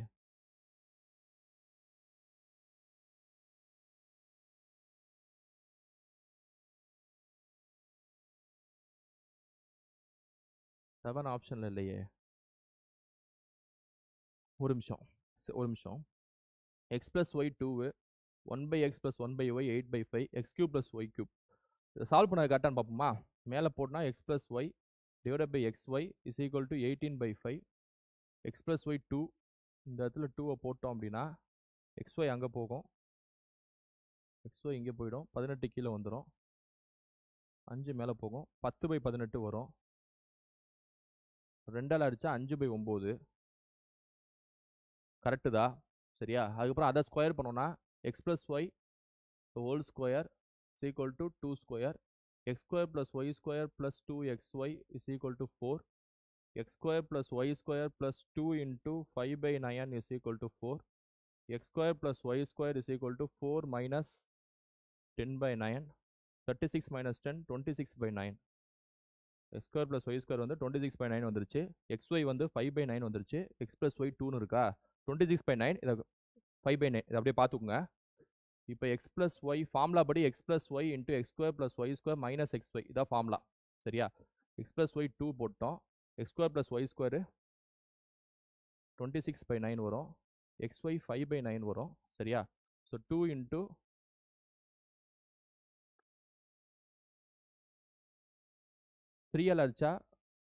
ஆப்ஷன்ல இல்லையே. ஒரு நிமிஷம். X plus y 2 1/x plus 1/y 8/5 x cube plus y cube. இதை சால்வ் பண்ண கரெக்டான்னு பார்ப்போமா? மேலே போட்டோம்னா x plus y divide by xy is equal to 18/5 x plus y 2. இந்த இடத்துல 2 போட்டோம் அப்படின்னா xy அங்கே போகும், xy இங்கே போயிடும், 18 கீழே வந்துடும், 5 மேலே போகும், 10/18 வரும். 2ஆல் அடிச்சா 5/9. கரெக்டு தான். சரியா? அதுக்கப்புறம் அதை ஸ்கொயர் பண்ணோம்னா x plus y whole square is equal to 2 square x square plus y square plus 2xy is equal to 4 x square plus y square plus 2 × 5/9 is equal to 4 x square plus y square is equal to 4 minus 10/9 36 minus 10 26/9. X square plus y square வந்து 26/9 வந்துருச்சு. xy வந்து 5/9 வந்துருச்சு. X plus y 2ன்னு இருக்கா, 26/9 இதை 5/9 இதை அப்படியே பார்த்துக்குங்க. இப்போ எக்ஸ் பிளஸ் ஒய் ஃபார்முலா படி x plus y into x square plus y square minus xy இதான் ஃபார்முலா. சரியா? எக்ஸ் பிளஸ் ஒய் 2 போட்டோம். X square plus y square 26/9 வரும். xy 5/9 வரும். சரியா? ஸோ 2 × 3ஆல் அடிச்சா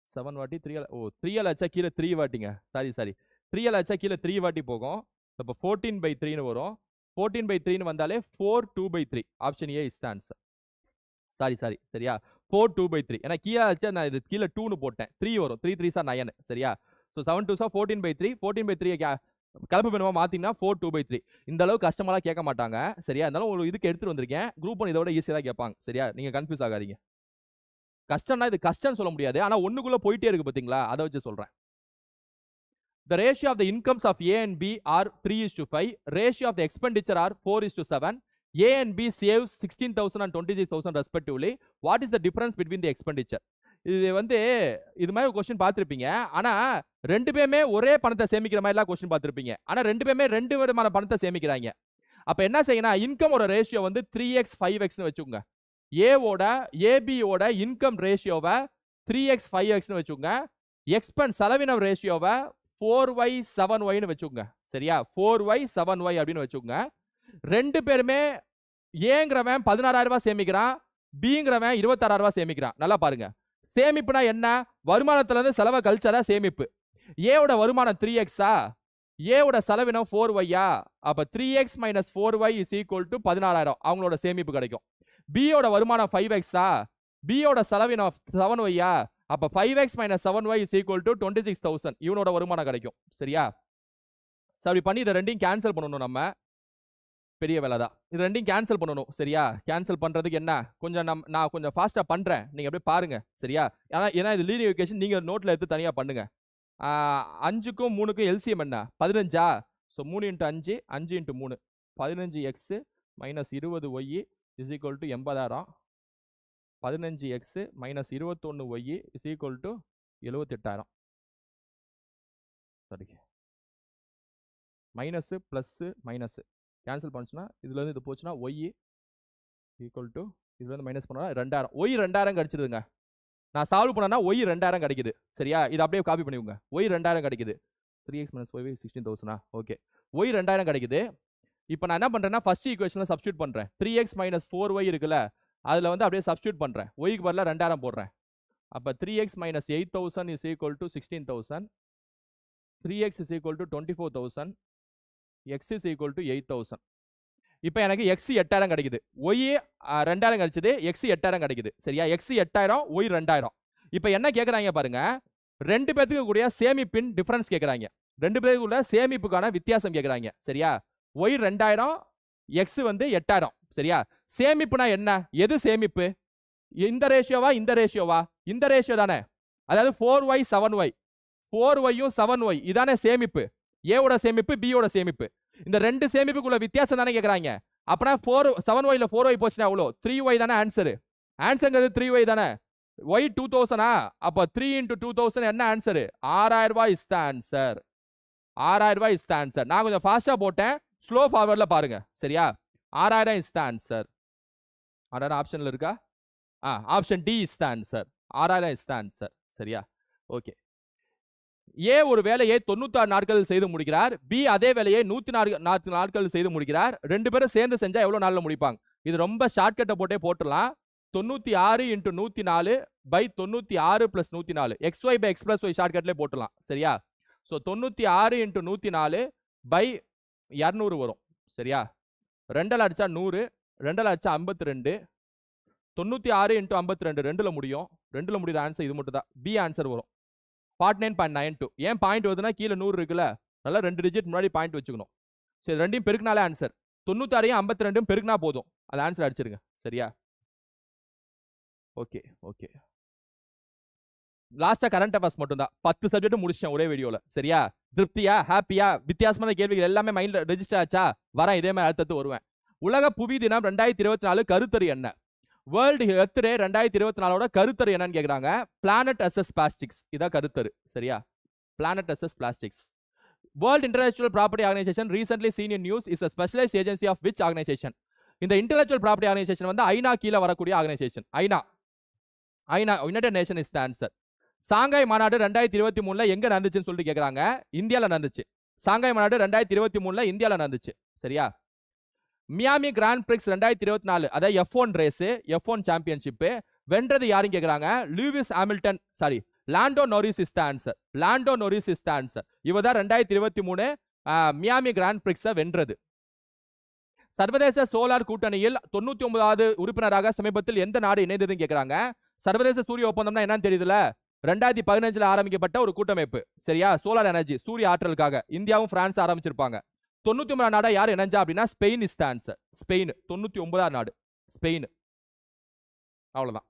7 வாட்டி 3ஆல் அடிச்சா கீழே 3 வாட்டிங்க. சாரி 3ஆல் அடிச்சா கீழே 3 வாட்டி போகும். இப்போ 14/3 வரும். 14/3 வந்தாலே 4/2/3. Option A is the answer. Sorry சரியா 4/2/3. ஏன்னா கீழே வச்சு நான் இது கீழே 2னு போட்டேன். 3 வரும். 3 3s are 9 சரியா. So 7 2s are 14/3. 14/3 கலப்பு பண்ணுவா மாத்தீங்கன்னா 4/2/3. இந்த அளவு கஷ்டமெல்லாம் கேட்க மாட்டாங்க சரியா. இருந்தாலும் ஒரு இதுக்கு எடுத்துட்டு வந்திருக்கேன். குரூப் 1 இதோட ஈஸியா தான் கேட்பாங்க சரியா. நீங்க கன்ஃபியூஸ் ஆகாதீங்க. கஷ்டம்னா இது கஷ்டம்னு சொல்ல முடியாது. ஆனா ஒண்ணுக்குள்ள போயிட்டே இருக்கு பாத்தீங்களா, அதை வச்சு சொல்றேன். The ratio of the incomes of A and B are 3:5. Ratio of the expenditure are 4:7. A and B saves 16,000 and 26,000 respectively. What is the difference between the expenditure? இது வந்து இது மாதிரி கொஸ்டின் பார்த்துருப்பீங்க. ஆனா ரெண்டு பேருமே ஒரே பணத்தை சேமிக்கிற மாதிரிலாம் கொஸ்டின் பார்த்துருப்பீங்க. ஆனா ரெண்டு பேருமே ரெண்டு விதமான பணத்தை சேமிக்கிறாங்க. அப்ப என்ன செய்யணும், இன்கம் ஒரு ரேஷியோ வந்து 3x 5xன்னு வச்சுக்கோங்க. ஏபியோட இன்கம் ரேஷியோவை 3x 5xன்னு வச்சுக்கோங்க. எக்ஸ்பென்ஸ் செலவினம் ரேஷியோவை 4y 7yன்னு வச்சுக்கோங்க சரியா. 4y 7y அப்படின்னு வச்சுக்கோங்க. ரெண்டு பேருமே ஏங்கிறவன் 16,000 ரூபாய் சேமிக்கிறான், பிங்கிறவன் 26,000 ரூபாய் சேமிக்கிறான். நல்லா பாருங்க. சேமிப்புனா என்ன, வருமானத்துல இருந்து செலவை கழிச்சாதா சேமிப்பு. ஏவோட வருமானம் 3x-ஆ, ஏவோட செலவினம் 4y-ஆ. அப்ப 3x - 4y is equal to 16,000 அவங்களோட சேமிப்பு கிடைக்கும். பியோட வருமானம் 5x-ஆ, பியோட செலவினம் 7y-ஆ. அப்ப 5x - 7y is equal to 26,000 இவனோட வருமானம் கிடைக்கும் சரியா. சரி பண்ணி இதை ரெண்டையும் கேன்சல் பண்ணணும். நம்ம பெரிய வேலை தான். இது ரெண்டையும் கேன்சல் பண்ணணும் சரியா. கேன்சல் பண்றதுக்கு என்ன, கொஞ்சம் நான் கொஞ்சம் ஃபாஸ்டா பண்றேன், நீங்க அப்படியே பாருங்க சரியா. ஏன்னா இது லீனியர் ஈக்குவேஷன், நீங்க நோட்ல எடுத்து தனியா பண்ணுங்க. 5க்கும் 3க்கும் எல்சிஎம் என்ன 15-ஆ. So 3 × 5 5 × 3 15x - 20y is equal to 80,000. 15x - 21y is equal to 78,000. சரி, மைனஸ் பிளஸ் மைனஸ் கேன்சல் பண்ணுச்சுன்னா இதுல இருந்து இது போச்சுன்னா y ஈக்குவல் டு இதுல இருந்து மைனஸ் பண்ணா 2000. y 2000 கிடைச்சிருதுங்க. நான் சால்வ் பண்ணனா y 2000 கிடைக்குது சரியா. இது அப்படியே காப்பி பண்ணிக்கோங்க. y 2000 கிடைக்குது. 3x - 5y 16,000. ஓகே, y 2000 கிடைக்குது. இப்போ நான் என்ன பண்றேன்னா ஃபர்ஸ்ட் ஈக்குவேஷன்ல சப்ஸ்டிட்யூட் பண்றேன். 3x - 4y இருக்குல்ல, அதுல வந்து அப்படியே சப்ஸ்டிட்யூட் பண்றேன். y க்கு பதிலா 2000 போடுறேன். அப்ப 3x - 8,000 is equal to 16,000. 3x is equal to 24,000. x is equal to 8,000. இப்போ எனக்கு x 8000 கிடைக்குது, y 2000 கிடைச்சது, x 8000 கிடைக்குது சரியா. x 8000, y 2000. இப்போ என்ன கேக்குறாங்க பாருங்க, ரெண்டு பேத்துக்கு கூடிய சேமிப்பின் டிஃபரன்ஸ் கேக்குறாங்க. ரெண்டு பேத்துக்குள்ள சேமிப்புக்கான வித்தியாசம் கேக்குறாங்க சரியா. y 2000, x வந்து 8000 சரியா. சேமிப்புனா என்ன, எது சேமிப்பு, இந்த ரேஷியோவா இந்த ரேஷியோவா, இந்த ரேஷியோ தானே. அதாவது 4y 7y, 4y-யும் 7y இதானே சேமிப்பு. ஏவோட சேமிப்பு, பியோட சேமிப்பு. இந்த ரெண்டு சேமிப்புக்குள்ள வித்தியாசம் தானே கேக்குறாங்க. அப்பனா 7y-ல 4y போச்சுன்னா எவ்வளோ, 3y தானே ஆன்சர். ஆன்சர்ங்கிறது 3y தானே. y 2000-ஆ, அப்ப 3 × 2000 என்ன ஆன்சர், 6000 ரூபாய் இஸ் த ஆன்சர். 6000 ரூபாய் இஸ் த ஆன்சர். நான் கொஞ்சம் ஃபாஸ்டா போட்டேன், ஸ்லோ ஃபார்வர்ட்ல பாருங்க சரியா. 6000 இஸ் த ஆன்சர். 6000 ஆப்ஷன்ல இருக்கா, option D is the answer. 6000 is the answer சரியா. ஓகே, ஏ ஒரு வேலையை 96 நாட்களில் செய்து முடிக்கிறார், பி அதே வேலையை 104 நாட்களில் செய்து முடிக்கிறார். ரெண்டு பேரும் சேர்ந்து செஞ்சா எவ்வளவு நாள்ல முடிப்பாங்க. இது ரொம்ப ஷார்ட்கட்டை போட்டே போட்டுடலாம். 96 × 104 / 96 + 104 xy / x + y ஷார்ட்கட்லேயே போட்டுடலாம் சரியா. ஸோ 96 × 104 / 200 வரும் சரியா. 2 அடிச்சா 100, 2 அடிச்சா 52, 96 × 52 2ல முடியும். 2ல முடிகிற ஆன்சர் இது மட்டும் தான், பி ஆன்சர் வரும். 49.92. ஏன் பாயிண்ட் வருதுன்னா கீழே 100 இருக்குல்ல, நல்லா 2 டிஜிட் முன்னாடி பாயிண்ட் வச்சுக்கணும். சரி, ரெண்டையும் பெருக்கினாலே ஆன்சர். 96 52 பெருக்கினா போதும், அது ஆன்சர் அடிச்சிருங்க சரியா. ஓகே ஓகே, லாஸ்டா கரண்ட் அஃபேர்ஸ் மட்டும் தான். 10 சப்ஜெக்ட் முடிச்சேன் ஒரே வீடியோல சரியா. திருப்தியா, ஹாப்பியா, வித்தியாசமான கேள்விகள் எல்லாமே மைண்ட்ல ரெஜிஸ்டர் ஆச்சா. வரேன் இதே மாதிரி அடுத்தது வருவேன். உலக புவி தினம் 2024 கருத்தறி என்ன, வேர்ல்டு எர்த் டே 2024 கருத்தரு என்னன்னு கேக்குறாங்க. பிளானட் அசஸ் பிளாஸ்டிக்ஸ் இதான் கருத்தரு சரியா. Planet versus plastics. World intellectual property organization recently seen in news is a specialized agency of which organization? இந்த இன்டெலெக்சுவல் ப்ராப்பர்ட்டி ஆர்கனைசேஷன் வந்து ஐநா கீழே வரக்கூடிய ஆர்கனைசேஷன். ஐநா United Nation is the answer. Shanghai மாநாடு 2023 எங்க நடந்துச்சுன்னு சொல்லிட்டு கேக்குறாங்க. இந்தியால நடந்துச்சு. சாங்காய் மாநாடு 2023 இந்தியால நடந்துச்சு சரியா. மியாமி கிராண்ட் பிரிக்ஸ் 2024 அதாவது F1 ரேஸ், F1 சாம்பியன்ஷிப் வென்றது யாருன்னு கேக்குறாங்க. Lewis Hamilton, sorry Lando Norris is the answer. Lando Norris is the answer. இவதான் 2023 மியாமி கிராண்ட் பிரிக்ஸை வென்றது. சர்வதேச சோலார் கூட்டணியில் 99வது உறுப்பினராக சமீபத்தில் எந்த நாடு இணைந்ததுன்னு கேக்குறாங்க. சர்வதேச சூரிய ஒப்பந்தம்னா என்னன்னு தெரியுதுல? 2015ல ஆரம்பிக்கப்பட்ட ஒரு கூட்டமைப்பு. சரியா? சோலார் எனர்ஜி, சூரிய ஆற்றலுக்காக இந்தியாவும் பிரான்ஸ் ஆரம்பிச்சிருப்பாங்க. 99 நாடா யார் இணைஞ்சா அப்படின்னா Spain is the answer. Spain 99 நாடு ஸ்பெயின். அவ்வளவுதான்.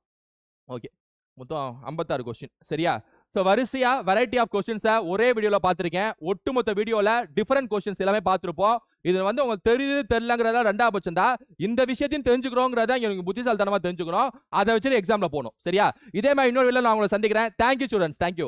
ஓகே, மொத்தம் 56 கொஸ்டின். சரியா? ஸோ வரிசையா வெரைட்டி ஆஃப் கொஸ்டின்ஸை ஒரே வீடியோல பார்த்துருக்கேன். ஒட்டுமொத்த வீடியோல டிஃபரெண்ட் கொஸ்டின்ஸ் எல்லாமே பார்த்துருப்போம். இது வந்து உங்களுக்கு தெரியுது தெரியலங்கிறதா 2ஆம் பட்சம் தான். இந்த விஷயத்தையும் தெரிஞ்சுக்கிறோங்கிறத எனக்கு புத்திசாலித்தனமா தெரிஞ்சுக்கணும். அதை வச்சு எக்ஸாம்ல போகணும். சரியா? இதே மாதிரி இன்னொரு வீடியோல நான் உங்களை சந்திக்கிறேன். Thank you students. தேங்க்யூ.